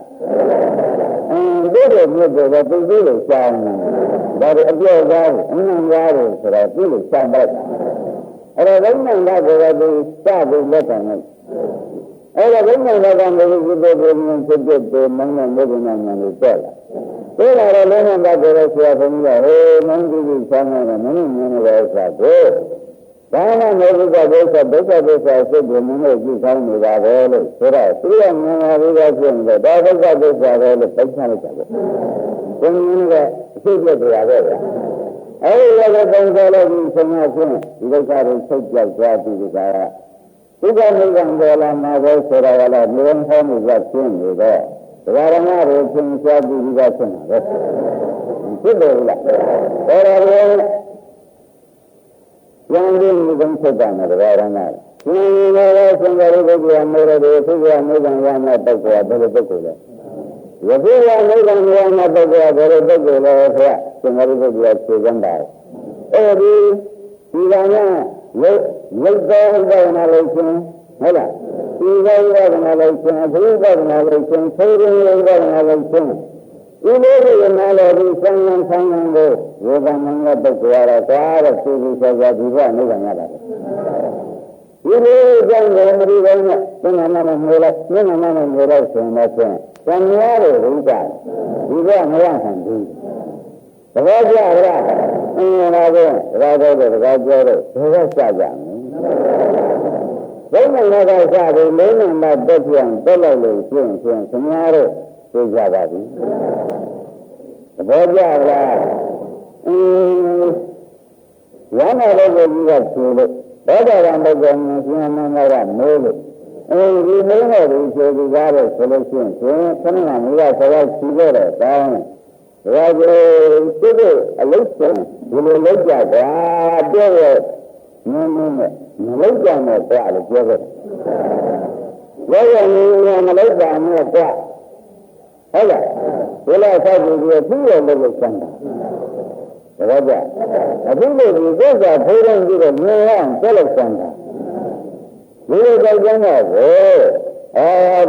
ဒီလိုမျိုးတော့သူ့လိုရှားနေဒါအပြော့သားအမှန်သားလို့ဆိုတော့သူ့လိုရှားလိုက်အဲ့တော့ဘုန်းတော်ကသူစပြီးလက်ခံလိုက်အဲ့တော့ဘုန်းတော်ကလည်းဒီလိုမျိုးဖြစ်ဖြစ်မင်းနဲ့ဘုရားနာမည်တက်လာဒီလာတော့လုံးဝတတ်တယ်ဆရာဘုန်းကြီးကဟေးမင်းကြီးဆန်းနေတယ်မင်းမြင်နေတဲ့ဥစ္စာကိုဒါမှမဟုတ်ကဒုက္ခစိတ်ကိုမင်းတို့ကြည့်ကောင်းနေတာပဲလို့ဆိုတော့သူကမြင်လာပြီးတော့ဖြစ်နေတယ်ဒါဒုက္ခပဲလို့ပိတ်ချလိုက်တာပဲဘုန်းကြီးကအဖြစ်ပြတရားပဲဗျအဲဒီလိုပုံစံလို့ဒီဆင်းရဲခြင်းဒီဒုက္ခတွေဆုတ်ပြောက်သွားပြီးဒီကဒုက္ခနိဗ္ဗာန်ပေါ်လာမှာပဲဆိုတော့လည်းမြင်ဟောမှုကရှင်းနေတော့တရားဓမ္မတွေသင်ရှားပြီးပြီးသားဖြစ်မှာပဲဖြစ်တယ်လားဒါရယ်ဉာဏ်ရင်းမှုကဖြစ်တာနဲ့တရားဓမ္မတွေဉာဏ်ရင်းလည်းသင်္ကြန်ပုဂ္ဂိုလ်မေရတွေသူကနိဗ္ဗာန်ရမယ့်ပုဂ္ဂိုလ်ကဘယ်လိုပုဂ္ဂိုလ်လဲယခုကနိဗ္ဗာန်ရမယ့်ပုဂ္ဂိုလ်ကဘယ်လိုပုဂ္ဂိုလ်လဲဆိုတော့သင်္ကြန်ပုဂ္ဂိုလ်ကဖြေကြတာအဲဒီကနေ့ရုပ်တော်ဝိညာဉ်လို့ရှင်ဟုတ်လားဒီဝိညာဉ်လို့ရှင်အဘိဓမ္မာလို့ရှင်သိရင်းဝိညာဉ်လို့ရှင်ဒီလိုရနာလို့ဒီဆံရန်ကိုဝေဒနာနဲ့ပုဂ္ဂိုလ်ရတော့ဒါတော့သူဆိုကြဒီဘနိဗ္ဗာန်ရတာဒီလိုကြောင့်လည်းမဒီဘဲနဲ့သင်္ခါရနဲ့မျိုးလိုက်သင်္ခါရနဲ့မျိုးလိုက်ဆိုရင်တော့သံဃာတွေဝိဇ္ဇာဒီကမရဟန်ဘူးတဘောကြရတာအင်းလာတော့ဒါတော့တကားပြောတော့ဘယ်ကစကြမလဲဘုန်းတော်ကစပြီးလေးနံပါတ်တက်ပြန်တက်လိုက်လို့ရှင်းခင်ခင်ဗျားတို့သိကြပါပြီသဘောကျလားရဟန်းတော်ကိုကြီးကဖြေလို့ဘောဓရံပုဂ္ဂိုလ်ကိုရှင်မင်းကမိုးလို့ဒီမင်းတော်ကိုဖြေပြီးသားတော့ဆိုလို့ရှိရင်ခဏမှမရဆိုတော့ဖြေလို့တော့တောင်းဒါကြို့အလုတ်ဆုံးဒီလိုလောက်ကြတာပြောရနင်းနဲ့မလောက်ကြနဲ့ကွာလို့ပြောခဲ့တယ်။ပြောရရင်မလောက်ကြနဲ့ကွာဟုတ်လားဒီလိုဆောက်ပြီးသူ့ရဲ့လုပ်စမ်းတာဒါကြအခုလိုဒီသစ္စာဖေးတိုင်းပြီးတော့မြင်ရအောင်ဆက်လုပ်စမ်းတာဒီလိုကြောက်ကြတော့ဘယ်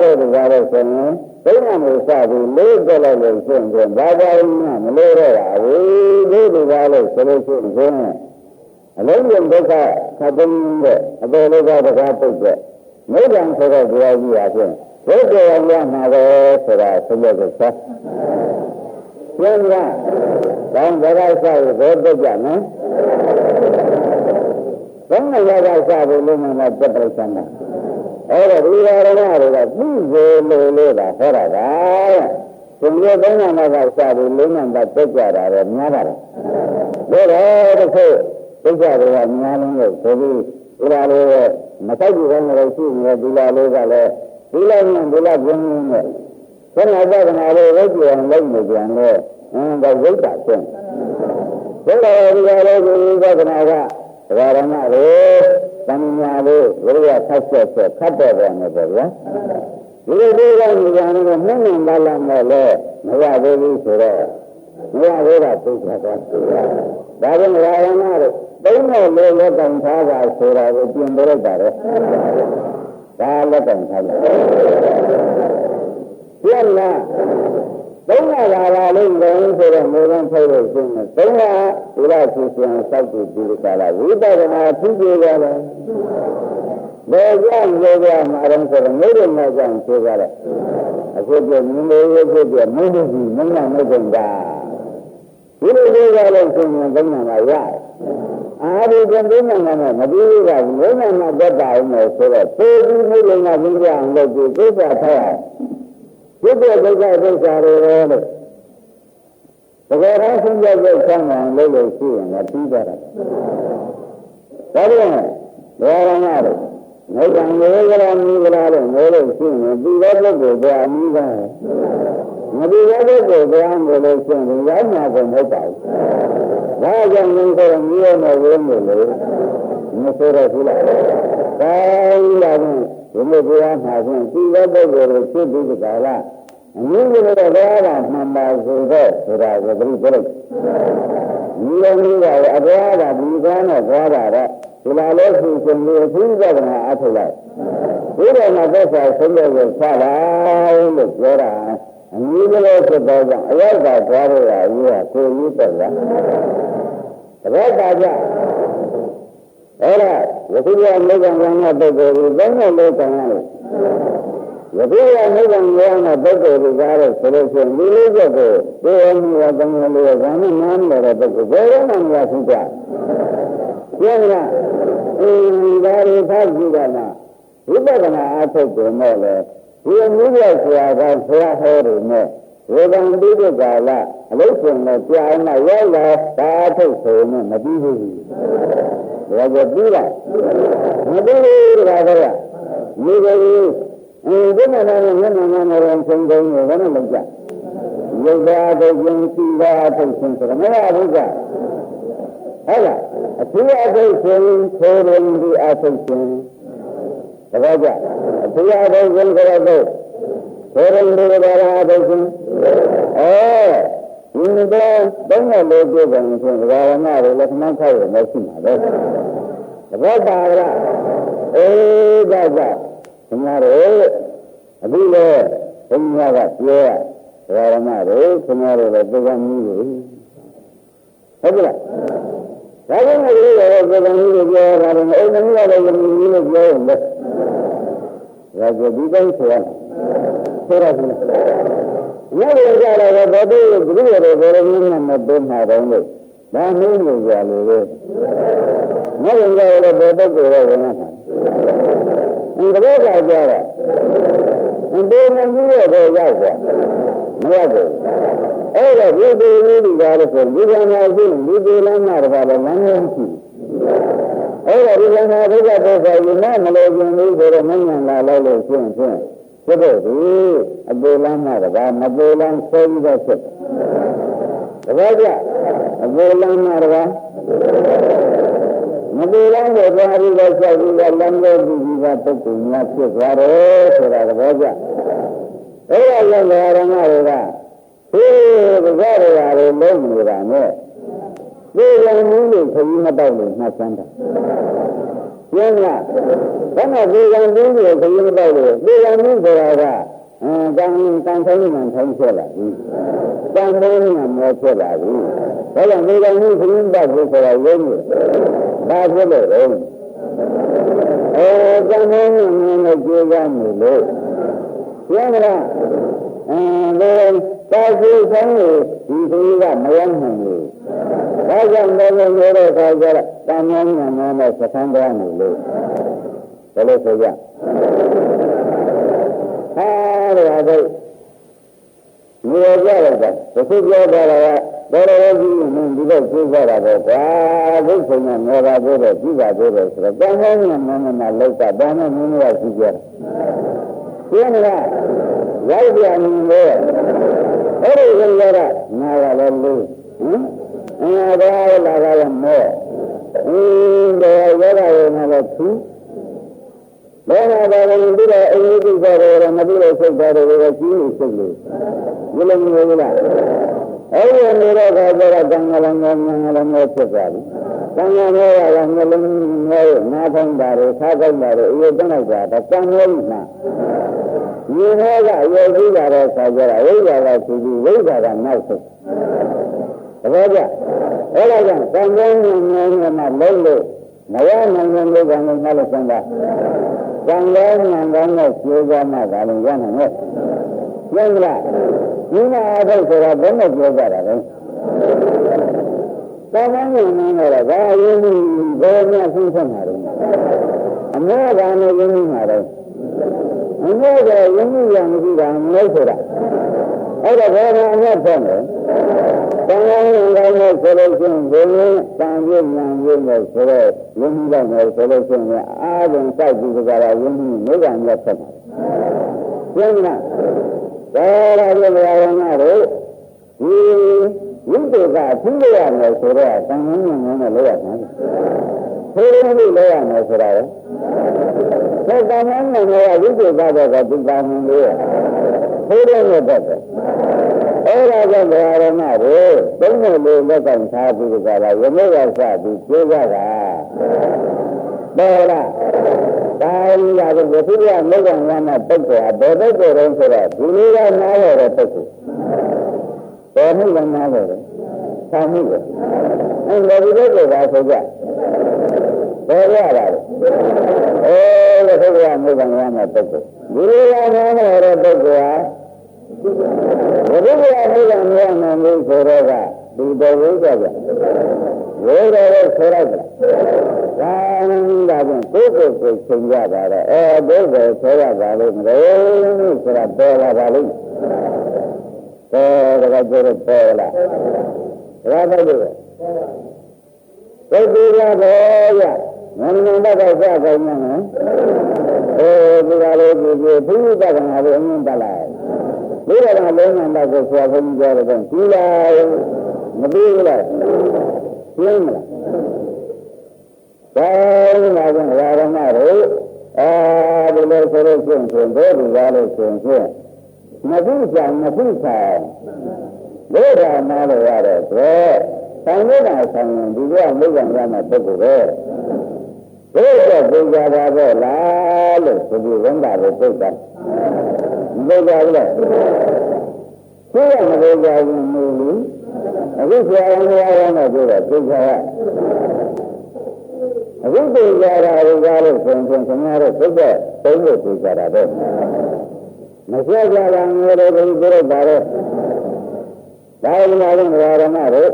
တော့ဒီကားလို့ဆိုရင်ဘိညာမျိုးစပြီးလေးကြလိုက်လို့ဆိုရင်ဘာသာရင်းမလို့ရတာဘူးဒီကားလို့ဆိုလို့ရှိရင်အလုံးစုံဒုက္ခခတ်သိမ်းတဲ့အပေလေးကတကားပုတ်တဲ့မိဒ္ဒံဆိုတဲ့တရားကြီးအပြင်ဘုရားရမှာပဲဆိုတာသိရတဲ့ဆက်ကျင်းကတောင်းကြရဆိုင်ဘယ်ပုတ်ကြနော်ဘုန်းတော်ကစားဖို့လုံးဝမပြတ်ပြတ်စမ်းတာအဲ့တော့ဒီရဏတွေကပြီးစေလို့လို့တာဟောတာက ရှင်ရသုံးနာမကစပြီးလေးနံပါတ်တက်ကြတာတော့များပါတယ်ဒါတော့တစ်ခုဒုက္ခတွေကများလုံးလို့ဆိုပြီးဒီလာလေးရဲ့မတိုက်ကြည့်တဲ့နေရာရှိနေဒီလာလေးကလည်းဒီလာနဲ့ဒီလာပြင်းနေနဲ့ခဏပဒနာလေးဝိကျွံလုံးနေပြန်လို့ဒါဝိတ္တာဖြစ်ဘုရားဒီလာလေးကိုပဒနာကဒဂရမလေးသံဃာလေးဝိရဆတ်ဆက်ဆက်ခတ်တော်တယ်နဲ့ပေါ့ဗျာဒီလိုဒီလိုဉာဏ်နဲ့နှင်းနှင်းလာလာနဲ့မရသေးဘူးဆိုတော့မရသေးတာသိချာသွားဒါကြောင့်ဒဂရမလေးသုံးနဲ့လေးလက်ကန်ထားပါဆိုတာကိုပြင်ပြလိုက်တာလေဒါလက်ကန်ထားတယ်ပြန်လာသုံးလာလာလေးလုံးဆိုတော့မေးတော့ထုတ်လို့ရှင်းတယ်သုံးလာဒီလားသူရှင်စောက်တူဒီကလာဝိပဿနာသိကြရတယ်ဘယ်ကြောင့်လဲကြမှာတော့ဆိုတော့မျိုးတွေနဲ့ကြောင့်သိကြတယ်အခုပြမြင်လို့ရဖြစ်ပြမင်းတို့ကြီးမင်းကမဟုတ်တာဒီလိုလေးရလို့ဆိုရင်သုံးနာလာရတယ်အာဒီကသုံးနာမှာမပြီးဘူးကဘုရားမှာတက်တာအောင်လို့ဆိုတော့သိပြီးမျိုးတွေကမင်းကြအောင်လုပ်ပြီးသိတာထားရတယ်ဒီလိုဒုက္ခဒုက္ခတွေလို့တကယ်တော့ဆုံးဖြတ်ဖို့ဆန်းအောင်လုပ်လို့ရှိရင်လည်းပြီးကြတာဒါပြန်ဘယ်ရမ်းရတော့ငိုကံလေးကလေးမီးကလေးလို့ငိုလို့ရှိရင်ဒီလိုပုဂ္ဂိုလ်ကအမီးကမဒီလိုပုဂ္ဂိုလ်ကအမလို့ရှိရင်ရောက်မှာကိုမဟုတ်ပါဘူးဒါကြောင့်ငိုဆိုမီးရမယ်ဝင်းလို့မဆိုရဘူးလားဒါကြီးလာရင်ဒီလိုတရားမှာဆိုဒီလိုပုဂ္ဂိုလ်ကိုဖြစ်ပြီးကြလားအနည်းငယ်တော့ဘာသာမှန်ပါဆိုတော့ဆိုတာကိုပြိပလိုက်ဒီလိုမျိုးကအတရားကဒီကမ်းနဲ့သွားတာတော့ဒီလာလို့ရှိရင်ဒီအထူးပြဿနာအထုတ်လိုက်ဒီတော့မှသက်သာဆုံးတဲ့ကိုဆက်လိုက်လို့ပြောတာအနည်းငယ်ဖြစ်တော့ကြောင့်အရောက်ကသွားရတာကြီးကကိုကြီးတက်လားတပည့်တာကြအဲ့ဒါဝိသုဒ္ဓမေကံကံနဲ့ပုဂ္ဂိုလ်ကိုသုံးတဲ့လောကံနဲ့ဝိသုဒ္ဓမေကံကံနဲ့ပုဂ္ဂိုလ်ကိုကြားလို့ဆိုလို့ရှိရင်ဒီလေးချက်ကိုဒီအမှုကသုံးလို့ကံနဲ့နားမလို့တဲ့ပုဂ္ဂိုလ်ဘယ်တော့မှမရဘူးကြပြောရဒီဒါရီဖတ်ကြည့်တာလားဝိပဿနာအထုတ်တယ်မဲ့လေဒီအမှုရဲ့ဆရာကဆရာဟောတယ်နဲ့ဝေဒံတိဒ္ဓကာလအလုရှင်နဲ့ကြာအောင်ရောက်လာဒါအထုတ်ဆိုရင်မပြီးဘူးဒါကြပြီးလားမပြီးဘူးဒါကြရမိဘကြီးဒီမှာလည်းမျက်နှာနဲ့ရုံဆုံးဆုံးနေတယ်လို့ကြရုပ်သာထုတ်ခြင်းစီသာထုတ်ခြင်းဆိုတော့မရဘူးကြဟုတ်လားအထူးအထုတ်ခြင်းဆိုရင်ဒီအထုတ်ခြင်းဒါကြအထူးအထုတ်ခြင်းဆိုတော့ဆိုရင်ဒီဘာသာအထုတ်ခြင်းဒီတော့သုံးတဲ့လို့ပြောတယ်ဆိုရင်ဒါရမတွေလည်းခဏခောက်ရမရှိမှာပဲဒါပါလားဒါကြခင်ဗျားတို့အခုလေခင်ဗျားကပြောရဒါရမတွေခင်ဗျားတို့လည်းသိကမ်းကြီးဟုတ်ကဲ့ဒါကြောင့်လည်းဒီလိုသိကမ်းကြီးကိုပြောတာလည်းအိမ်မကြီးကလည်းယမီကြီးလို့ပြောရင်လေဒါကြဒီတိုင်းဆိုရဆိုရဘူးညရကြတော့ဘယ်လိုဘုရားတော်ဘယ်လိုမျိုးနဲ့မတုံးမှာတော့လို့ဒါမင်းကိုကြာလို့လေညရကြတော့ဘယ်တော့ကိုတော့ဝင်လာတာဒီတော့ကကြတာဒီမကြီးရဲ့တော့ရောက်သွားမရဘူးအဲ့တော့ဒီလိုမျိုးကလည်းဆိုဒီကံမှာရှိဒီဒီလမ်းမှာတော့လည်းမနှင်းရှိအဲ့တော့ဒီကံမှာဒုက္ခဒုက္ခယူမမလို့ခြင်းလို့ဆိုတော့မဉ္ဇဉ်လာလိုက်လို့ရှင်းရှင်းဖြစ်ဖို့ဒီအပေလမ်းမှာကမပေလမ်းဆွဲပြီးတော့ဖြစ်တယ်ဒါကြအပေလမ်းမှာကမပေလမ်းကိုသွားပြီးတော့ဆက်ပြီးတော့လမ်းလို့ဒီကပုဂ္ဂိုလ်များဖြစ်သွားတယ်ဆိုတာသဘောကျအဲ့ဒါကြောင့်ဓမ္မတွေကဒီဘုရားတွေလုံးနေတာနဲ့ဒီကံမျိုးကိုခရီးမတော့လို့မှတ်စမ်းတာကျင်းလားဘာမှဒီကံမျိုးကိုခရီးမတော့လို့ဒီကံမျိုးဆိုတာကကံဆိုင်မှန်ထိုင်ဖြစ်လာပြီကံမိုးမှမောဖြစ်လာပြီဒါကြောင့်ဒီကံမျိုးခရီးပတ်ဖို့ဆိုတာရုံးနေဘာဖြစ်လို့လဲကံမိုးမှနဲ့ကြိုးစားနေလို့ကျင်းလားဒါကြိုးစားနေဒီခရီးကမရောက်နိုင်ဘူးဒါကြောင့်လည်းပြောတဲ့အခါကျတော့တန်မြန်းဉာဏ်နဲ့စခန်းသွားနေလို့ဘယ်လိုဆိုကြဟာဒါတော့ နေရကြလိုက်တာသူပြောတာကတော်တော်ကြီးဒီလိုသိကြတာပဲကွာဘုရားနဲ့မောပါသေးတယ်ကြည့်ပါသေးတယ်ဆိုတော့တန်ခမ်းနဲ့မင်းနဲ့လောက်တာဒါနဲ့မင်းကကြည့်ကြတယ်ရှင်းမလားရောက်ပြန်နေတယ်အဲ့ဒီကလေးကနားလာလို့ဟင်အဲ့ဒါလာကြရမောဒါရောဂါရောလည်းသူဘောနာဘာလို့ဒီလိုအင်းကြီးကြတယ်မပြီးလို့စိတ်ဓာတ်တွေကကြီးနေစိတ်လို့ဘယ်လိုမျိုးလဲအဲ့ဒီနေတော့ကကြတော့ကံကလည်းငယ်ဖြစ်သွားပြီကံကလည်းငယ်လုံးနားထောင်တာတွေစားကြတာတွေအေးတက်လိုက်တာကံလေးမှဒီဟောကရောကြီးတာတော့ဆာကြတာဝိဇ္ဇာကသူကြီးဝိဇ္ဇာကနောက်ဆုံးတပည့်ကြအဲ့ဒါကြောင့်ကံကောင်းငယ်မှလုံးလို့မရနိုင်တဲ့လူကလည်းမလို့စမ်းတာကံကောင်းငယ်ကောင်းနဲ့ကျိုးသွားမှသာလည်းရနိုင်ရဲ့ကျင်းလားဒီမှာအထုတ်ဆိုတာဘယ်နဲ့ပြောကြတာလဲကံကောင်းငယ်တော့ဒါအရင်ကဘယ်နဲ့ဆင်းဆက်မှာလဲအမေကလည်းရင်းနေမှာတော့အမေကရင်းနေရမရှိတာမလို့ဆိုတာအဲ့ဒါဘာမှအမြတ်ဖတ်မယ်တန်ခိုင်းရင်ကောင်းလို့ဆိုလို့ရှိရင်ဘယ်လိုတန်ပြည့်ဉာဏ်ပြည့်လို့ဆိုတော့ရင်းနှီးတော့မယ်ဆိုလို့ရှိရင်အားလုံးစိုက်ပြီးကြတာရင်းနှီးမိဂံမြတ်ဆက်တယ်။ကျင်းလား။ဒါရတဲ့ဘုရားတော်တို့ဒီဝိတုကသိရရမယ်ဆိုတော့တန်ခိုင်းရင်လည်းလောက်ရမှာ။သိရလို့လောက်ရမယ်ဆိုတာရော။ဒါတန်ခိုင်းရင်လည်းဝိတုကတော့ဒီကံလေးသိရလို့တတ်တယ်။အဲ့ဒါကြောင့်ဘုရားတော်တို့သုံးလို့လက်ကန်ထားပြီးကြတာရမေကစပြီးပြေးကြတာပေါ်လားဒါရီရတယ်ဘုရားမေကံရမှာပုဂ္ဂိုလ်အဘယ်ပုဂ္ဂိုလ်တုံးဆိုတော့ဒီလိုကနားရတဲ့ပုဂ္ဂိုလ်ပေါ်မှုလည်းနားရတယ်ဆောင်းမှုလည်းအဲ့လိုဒီပုဂ္ဂိုလ်ကဆိုကြပေါ်ရတာလေဘုရားမေကံရမှာပုဂ္ဂိုလ်ဒီလိုကနားရတဲ့ပုဂ္ဂိုလ်ဟာဘုရားမေကံရမှာလို့ဆိုတော့ကဒီတော်ဝိဇ္ဇာကဝိတော်ကိုဆိုလိုက်တာဒါကြောင့်ကိုယ်ကိုယ်ကိုချိန်ကြတာတော့ဘုရားဆိုရပါလို့မလို့ဆိုတာပေါ်လာပါလိမ့်ဒါကကြတော့ပေါ်လာဒါပဲလို့သိပြီလားဘောရမန္တန်ဘက်ကစကောင်းနေနော်ဒီကလေးဒီဘုရားကငါတို့အမြင်တက်လာဒီကလုံးဝတော့ကိုဆွာဘုန်းကြီးပြောတော့ဒီလာမပြီးဘူးလားရှင်းမလားဒါမှမဟုတ်ရာရမတို့ဒီလိုဆိုလို့ရှိရင်တို့ဒီကားလို့ဆိုရင်မပြီးချာဘုရားနားလို့ရတဲ့အတွက်ဆိုင်နေတာဆိုင်ရင်ဒီကမိဂ္ဂံရမှာပုဂ္ဂိုလ်ပဲဘုရားပူဇာတာပဲလားလို့ဆိုပြီးဝန်တာကိုပုတ်တာမပုတ်ကြဘူးလားဘုရားမပုတ်ကြဘူးမလို့အခုဆရာတော်များရောပြောတာပုတ်ကြရအခုပုတ်ကြတာကိုကြားလို့ဆိုရင်ခင်ဗျားတို့ပုတ်တဲ့သုံးလို့ပုတ်ကြတာပဲမဆက်ကြတာငယ်တော့ဒီလိုပါတော့ဒါလည်းမဟုတ်ဘူးဓမ္မတို့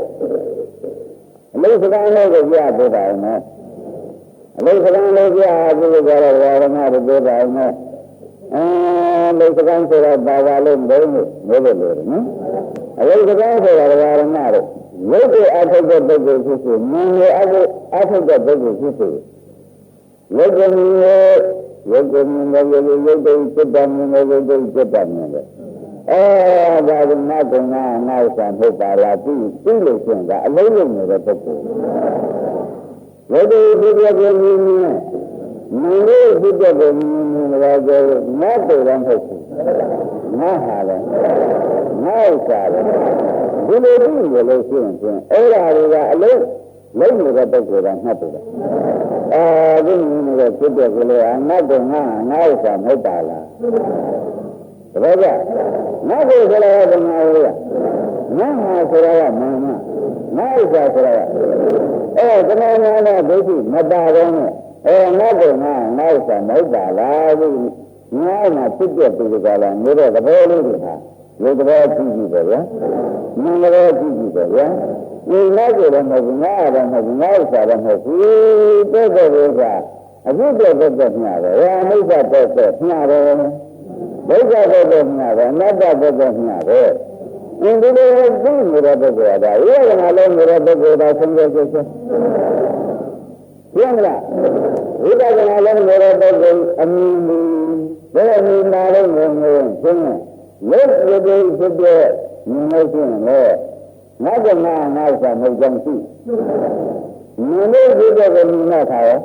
အလေးစကားလေးကိုပြပေးပါဦးမယ်အလေးစကားလေးပြပေးကြတော့ဓမ္မတို့ပြောပါဦးမယ်လေးစကားဆိုတော့ဘာသာလို့မလို့လို့နော်အလေးစကားဆိုတော့ဓမ္မတို့ရုပ်ကိုအထုတ်တဲ့ပုဂ္ဂိုလ်ဖြစ်စေဉာဏ်ကိုအထုတ်တဲ့ပုဂ္ဂိုလ်ဖြစ်စေရုပ်ကိုမြင်တဲ့ရုပ်ကိုမြင်တဲ့ရုပ်ကိုစိတ်တမ်းမြင်တဲ့ရုပ်ကိုစိတ်တမ်းမြင်တဲ့ဒါကနာကနာဥစ္စာဟုတ်ပါလားပြီးလို့ရှိရင်ကအလုံးလုံးနေတဲ့ပုဂ္ဂိုလ်ဝိတ္တိဖြစ်တဲ့ကိုမြင်နေမင်းတို့ဖြစ်တဲ့ကိုမြင်နေတာကနတ်တော်တော့မဟုတ်ဘူးနတ်ဟာလည်းနတ်ဥစ္စာလည်းဒီလိုပြီးလို့ရှိရင်အဲ့ဒါတွေကအလုံးလုံးနေတဲ့ပုဂ္ဂိုလ်ကမှတ်တယ်ဒီလိုဖြစ်တဲ့ကိုလည်းနတ်တော်ငါဥစ္စာမဟုတ်ပါလားတပည့်ကနတ်ကိုဆိုရတဲ့ငါလို့ရနတ်ဟာဆိုရကမင်းမနတ်ဥစ္စာဆိုရကတမန်များနဲ့ဒိဋ္ဌိမပါတော့နဲ့နတ်ကိုငါဥစ္စာမဟုတ်ပါလားဒီငါ့မှာဖြစ်တဲ့ပုဂ္ဂိုလ်ကလည်းမျိုးတဲ့သဘောလေးတွေဟာလူသဘောကြည့်ကြည့်ပဲဗျာမင်းသဘောကြည့်ကြည့်ပဲဗျာဒီနတ်ကိုလည်းမဟုတ်ဘူးငါလည်းမဟုတ်ဘူးငါဥစ္စာလည်းမဟုတ်ဘူးတဲ့တဲ့ဥစ္စာအခုတဲ့မျှတယ်အမိစ္ဆတဲ့မျှတယ်ဒုက္ခဘုဒ္ဓမြတ်ပဲအနတ္တဘုဒ္ဓမြတ်ပဲ ဒီလိုသိနေတဲ့ပုဂ္ဂိုလ်ကဒါဝိပဿနာလုံးနေတဲ့ပုဂ္ဂိုလ်ဒါဆုံးဖြတ်ချက်ချင်းပြင်းမလားဝိပဿနာလုံးနေတဲ့ပုဂ္ဂိုလ်အမြင်ဘယ်အမြင်နာလုံးကိုရှင်းလက်ရည်ဖြစ်တဲ့မြင်လို့ရှိရင်လေငါကငါဆိုမဟုတ်ကြမရှိမြင်လို့ဖြစ်တဲ့ကိုမြင်တာခါရော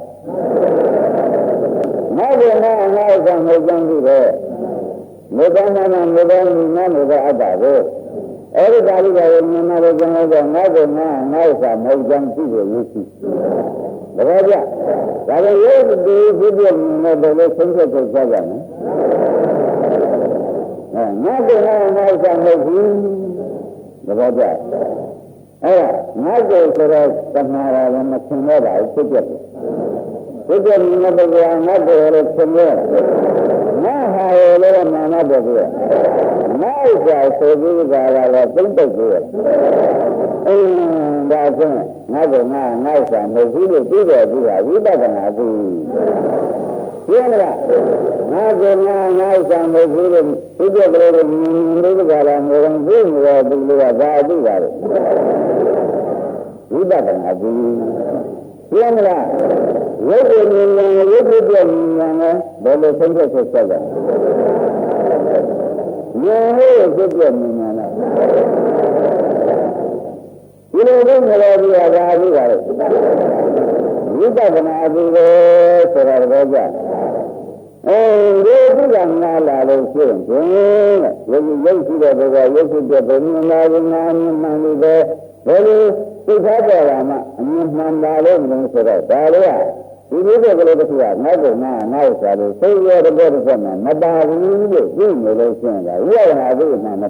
ငါကငါဆိုမဟုတ်ကြမရှိတဲ့မေတ္တာနာမေတ္တာနာမေတ္တာအတ္တကိုအဲ့ဒီပါဠိတော်ကိုမြင်လာလို့ကျွန်တော်ကငါကငါဆိုမဟုတ်ကြမရှိလို့ရရှိတကယ်ကြဒါပေမဲ့ဒီဖြစ်တဲ့မြင်တဲ့ဘယ်လိုဆုံးဖြတ်ချက်ကြကြလဲငါကငါဆိုမဟုတ်ဘူးတကယ်ကြအဲ့ဒါငါကိုဆိုတော့သမာဓိလည်းမသင်တော့ပါဘူးဖြစ်တဲ့ဖြစ်တဲ့မြင်တဲ့ဘုရားငါကိုလည်းသင်ရငါဟာလည်းမာနတဲ့ဘုရားငါ့ဥစ္စာဆိုပြီးကြတာလည်းသိမ့်ပုတ်ဘုရားဒါဆိုငါကငါဥစ္စာမဟုတ်ဘူးလို့ပြီးတယ်ပြီးတာဝိပဿနာသိပြင်းလားငါကငါဥစ္စာမဟုတ်ဘူးလို့ပြီးတဲ့ကလေးကိုမြင်လို့ကြတာငါကသိနေတော့ဒီလိုကဒါအသိပါလေဝိပဿနာသိပြင်းလားဝိပဿနာဝိပဿနာဘယ်လိုဆုံးဖြတ်ချက်ဆက်ကြလဲဉာဏ်ကိုဖြစ်ပြမြင်လာဒီလိုမျိုးငရောပြရတာပြီးပါလေဝိပဿနာအပြီးကိုဆိုတာတော့ကြဒီပုဂ္ဂငါလာလို့ရှိရင်ရုပ်ရုပ်ရှိတဲ့ဘုရားရုပ်ရှိတဲ့ဘုံမြင်လာငါမြင်မှန်လို့ပဲဘယ်လိုသိထားကြတာမှအမြင်မှန်ပါလို့မလို့ဆိုတော့ဒါလေးကဒီလိုကလေးတစ်ခုကငါ့ကိုငါဆိုလို့သိရတဲ့ဘက်တစ်မှာမပါဘူးလို့သိနေလို့ရှိရင်ဒါဝိပဿနာသိမှမ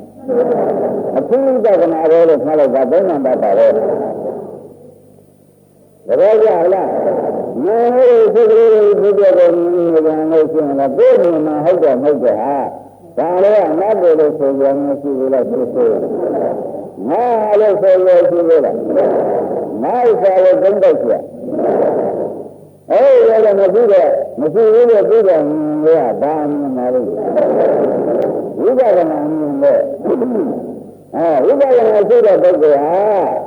အထူးတက္ကနာရောလို့ခါလိုက်တာဘယ်မှမပါတော့တကယ်ကြလားငါတို့စိတ်ကလေးဖြစ်တဲ့ကိုမြင်နေကြလို့ရှိရင်လည်းဘယ်မှမဟုတ်တော့မဟုတ်တဲ့ဟာဒါလည်းငါ့ကိုလို့ဆိုကြမရှိဘူးလားဆိုဆိုငါလည်းဆိုရရှိလို့လားငါ့စာလည်းသုံးတော့ရှိအဲ့ဒါလည်းမရှိဘူးလို့ပြီးတော့ငါကဘာမှမလုပ်ဘူးဝိပဿနာမြင်တဲ့ဝိပဿနာရှိတဲ့ပုဂ္ဂိုလ်ဟာ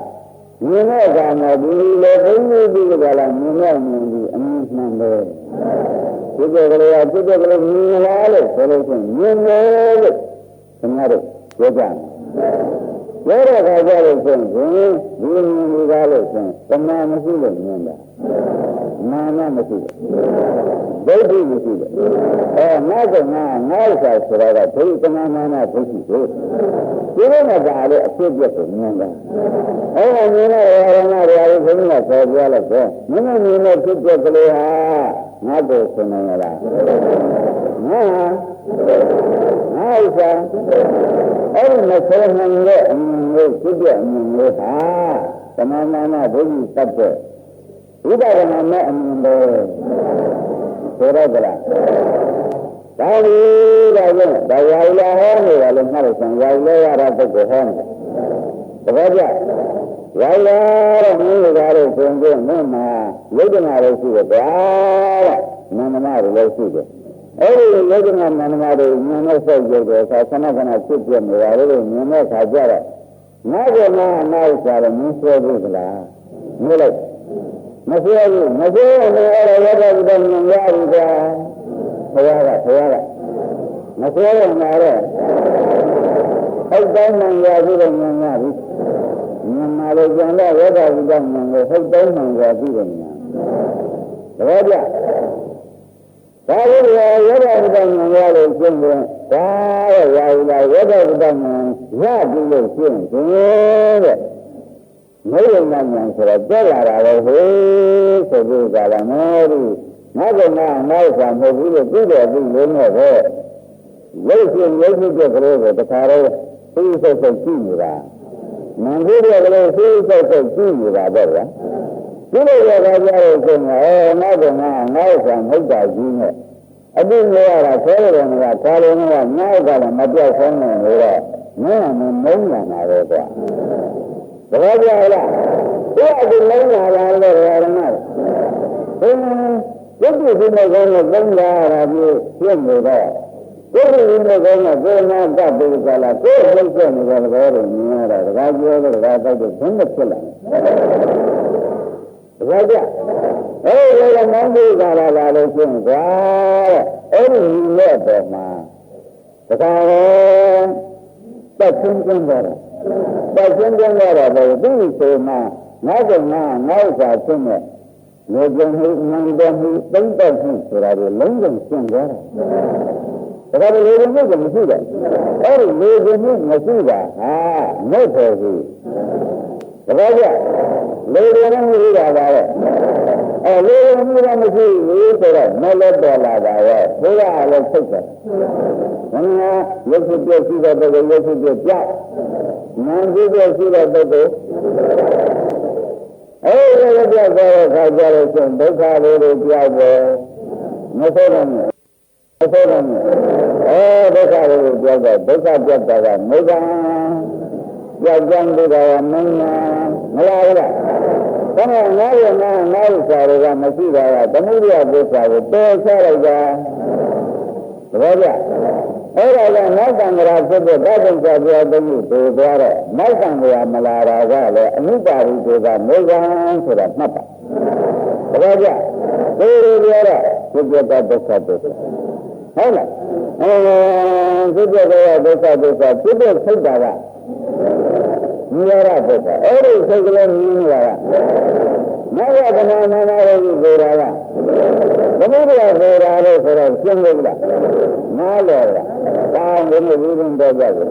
မြင်တဲ့အခါမှာဒီလိုဘုန်းကြီးပြီးကြလားမြင်ရမြင်ပြီးအမြင်မှန်တယ်ဒီကလေးကဒီကလေးမြင်လာလို့ဆိုလို့ရှိရင်မြင်တယ်လို့ခင်ဗျားတို့ပြောကြတယ်ပြောတဲ့အခါကျလို့ဆိုရင်ဒီမြင်ပြီးကားလို့ဆိုရင်တမန်မရှိလို့မြင်တာမာနမရှိဘူးဒိဋ္ဌိမရှိဘူးငါကငါဥစ္စာဆိုတော့ဒိဋ္ဌိတမာမာနဒိဋ္ဌိကိုဒီလိုနဲ့ဒါလည်းအဖြစ်ပြက်ကိုမြင်တာမြင်တဲ့ရဟနာတွေဘုရားကပြောပြလိုက်တော့မင်းမြင်တဲ့ဖြစ်ပြက်ကလေးဟာငါကိုဆိုနေရလားငါဥစ္စာအဲ့ဒီမဆိုနိုင်တဲ့အမြင်ကိုဖြစ်ပြအမြင်ကိုဟာတမာမာနဒိဋ္ဌိတတ်တဲ့ဝိပဿနာနဲ့အမြင်ပဲဆိုတော့ကလားဒါလေးဒါကြောင့်ဒါရာလာဟောနေတယ်လို့မှတ်လို့ဆိုရင်ရာလဲရတာပုဂ္ဂိုလ်ဟောနေတယ်တကယ်ကြရာလာတော့မင်းတို့ကားလို့ဆိုရင်မင်းမှာယုတ်တနာလို့ရှိတယ်ဗျာတဲ့မန္တနာလို့ရှိတယ်အဲ့ဒီယုတ်တနာမန္တနာတွေဉာဏ်နဲ့စိတ်ကြည့်တယ်ဆိုခဏခဏဖြစ်ပြနေရတယ်လို့ဉာဏ်နဲ့ခါကြတော့ငါကငါနောက်စားတယ်မင်းဆွဲဘူးကလားမျိုးလိုက်မဆွဲဘူးမဆွဲရင်လည်းအဲ့ဒါရတဲ့ဘုရားမြင်ရပြီကွာဘုရားကမဆွဲရင်လည်းဟုတ်တိုင်းမှန်ရပြီတော့မြင်ရပြီမြင်လာလို့ကျန်တော့ရတဲ့ဘုရားမြင်လို့ဟုတ်တိုင်းမှန်ရပြီတော့မြင်တကယ်ကြဒါလို့ရတဲ့ဘုရားမြင်ရလို့ကျင်းတယ်ဒါရရရတဲ့ဘုရားမြင်ရပြီလို့ကျင်းတယ်တဲ့မယုံမှန်ဆိုတော့တက်လာတာပဲဟေးဆိုပြီးကြတာနော်ဒီငါကငါဥစ္စာမဟုတ်ဘူးလို့ပြီးတော့ပြီးလုံးတော့ပဲရုပ်ရှင်ရုပ်ဖြစ်တဲ့ကလေးကိုတခါတော့သိစိတ်စိတ်ကြည့်နေတာမန်ကြီးတဲ့ကလေးသိစိတ်စိတ်ကြည့်နေတာပေါ့ဗျာဒီလိုရတာကြတော့ဆိုရင်ငါကငါဥစ္စာမဟုတ်တာကြီးနဲ့အပြည့်နေရတာဆဲရတယ်ကကာလုံးကငါ့ကလည်းမပြောက်ဆုံးနေလို့တော့မင်းကမုန်းညာတာပဲကွာတကယ်ကြလားသူကဒီလုံးလာတာလေရမဘယ်ရုပ်ပြင်းနေကောင်းလို့သုံးလာတာပြည့်နေတော့ ကိုယ်ရင်းနဲ့ကောင်းတာကိုယ်နာတတ်ပြီးကြလားကိုယ်လှုပ်ဆက်နေတဲ့ဘောတွေမြင်ရတာတကားပြောတဲ့တကားတောက်တဲ့ဘယ်နဲ့ဖြစ်လာလဲတကားကြအဲ့ဒီမောင်းပြီးကြလာလို့ရှင်းကွာတဲ့အဲ့ဒီလက်ပေါ်မှာတကားတက်ချင်းချင်းတော့တက်ချင်းချင်းတော့ဘယ်သူဆိုမှနောက်စာချင်းနဲ့နေကြမှုမှန်တယ်မှုသိမ့်တဲ့မှုဆိုတာကိုလုံးဝရှင်းသွားတာဒါကြလို့လေမှုကမရှိတယ်အဲ့ဒီလေမှုမရှိတာဟာမဟုတ်ပါဘူးဒါကြလေမှုရှိတာပါပဲအဲ့လေမှုကမရှိဘူးဆိုတော့မလဲပေါ်လာတာပဲဘုရားလည်းသိတယ်ဘုရားရုပ်ဖြစ်ရှိတဲ့ပုဂ္ဂိုလ်ရုပ်ဖြစ်ပြနာမ်ဖြစ်ရှိတဲ့ပုဂ္ဂိုလ်အဲ့ဒီလိုပြောတဲ့အခါကျတော့ရှင်ဒုက္ခလေးတွေကြောက်တယ်မဆိုးနိုင်ဘူးမဆိုးနိုင်ဘူးဒုက္ခလေးတွေကြောက်တယ်ဒုက္ခပြတ်တာကမေဃကြောက်ကြံနေတာကမင်းမလားဘူးလားဒါနဲ့ငါ့ရဲ့ငါ့စာတွေကမရှိတာကသမုဒိယပု္ပ္ပာကိုပယ်ချလိုက်တာသဘောကျအဲ့ဒါကနောက်တံဃာဖြစ်တဲ့ဒါပုံစာပြသုံးခုသိသွားတော့နောက်တံဃာမလာတာကလည်းအနုပါရိတေကမေဃံဆိုတာမှတ်ပါသဘောကျဒီလိုပြောတော့သုပြတဒုက္ခဒုက္ခဟုတ်လားသုပြတဒုက္ခဒုက္ခဖြစ်တဲ့စိတ်တာကနိရောဓဒုက္ခအဲ့ဒီစိတ်ကလေးမြင်နေတာကမေဃကနာနာရောဆိုတာကသမုဒယဆိုတာလို့ဆိုတော့ရှင်းလို့လားနားလည်လားတောင်းလို့ဝိရုံတော့ကြတယ်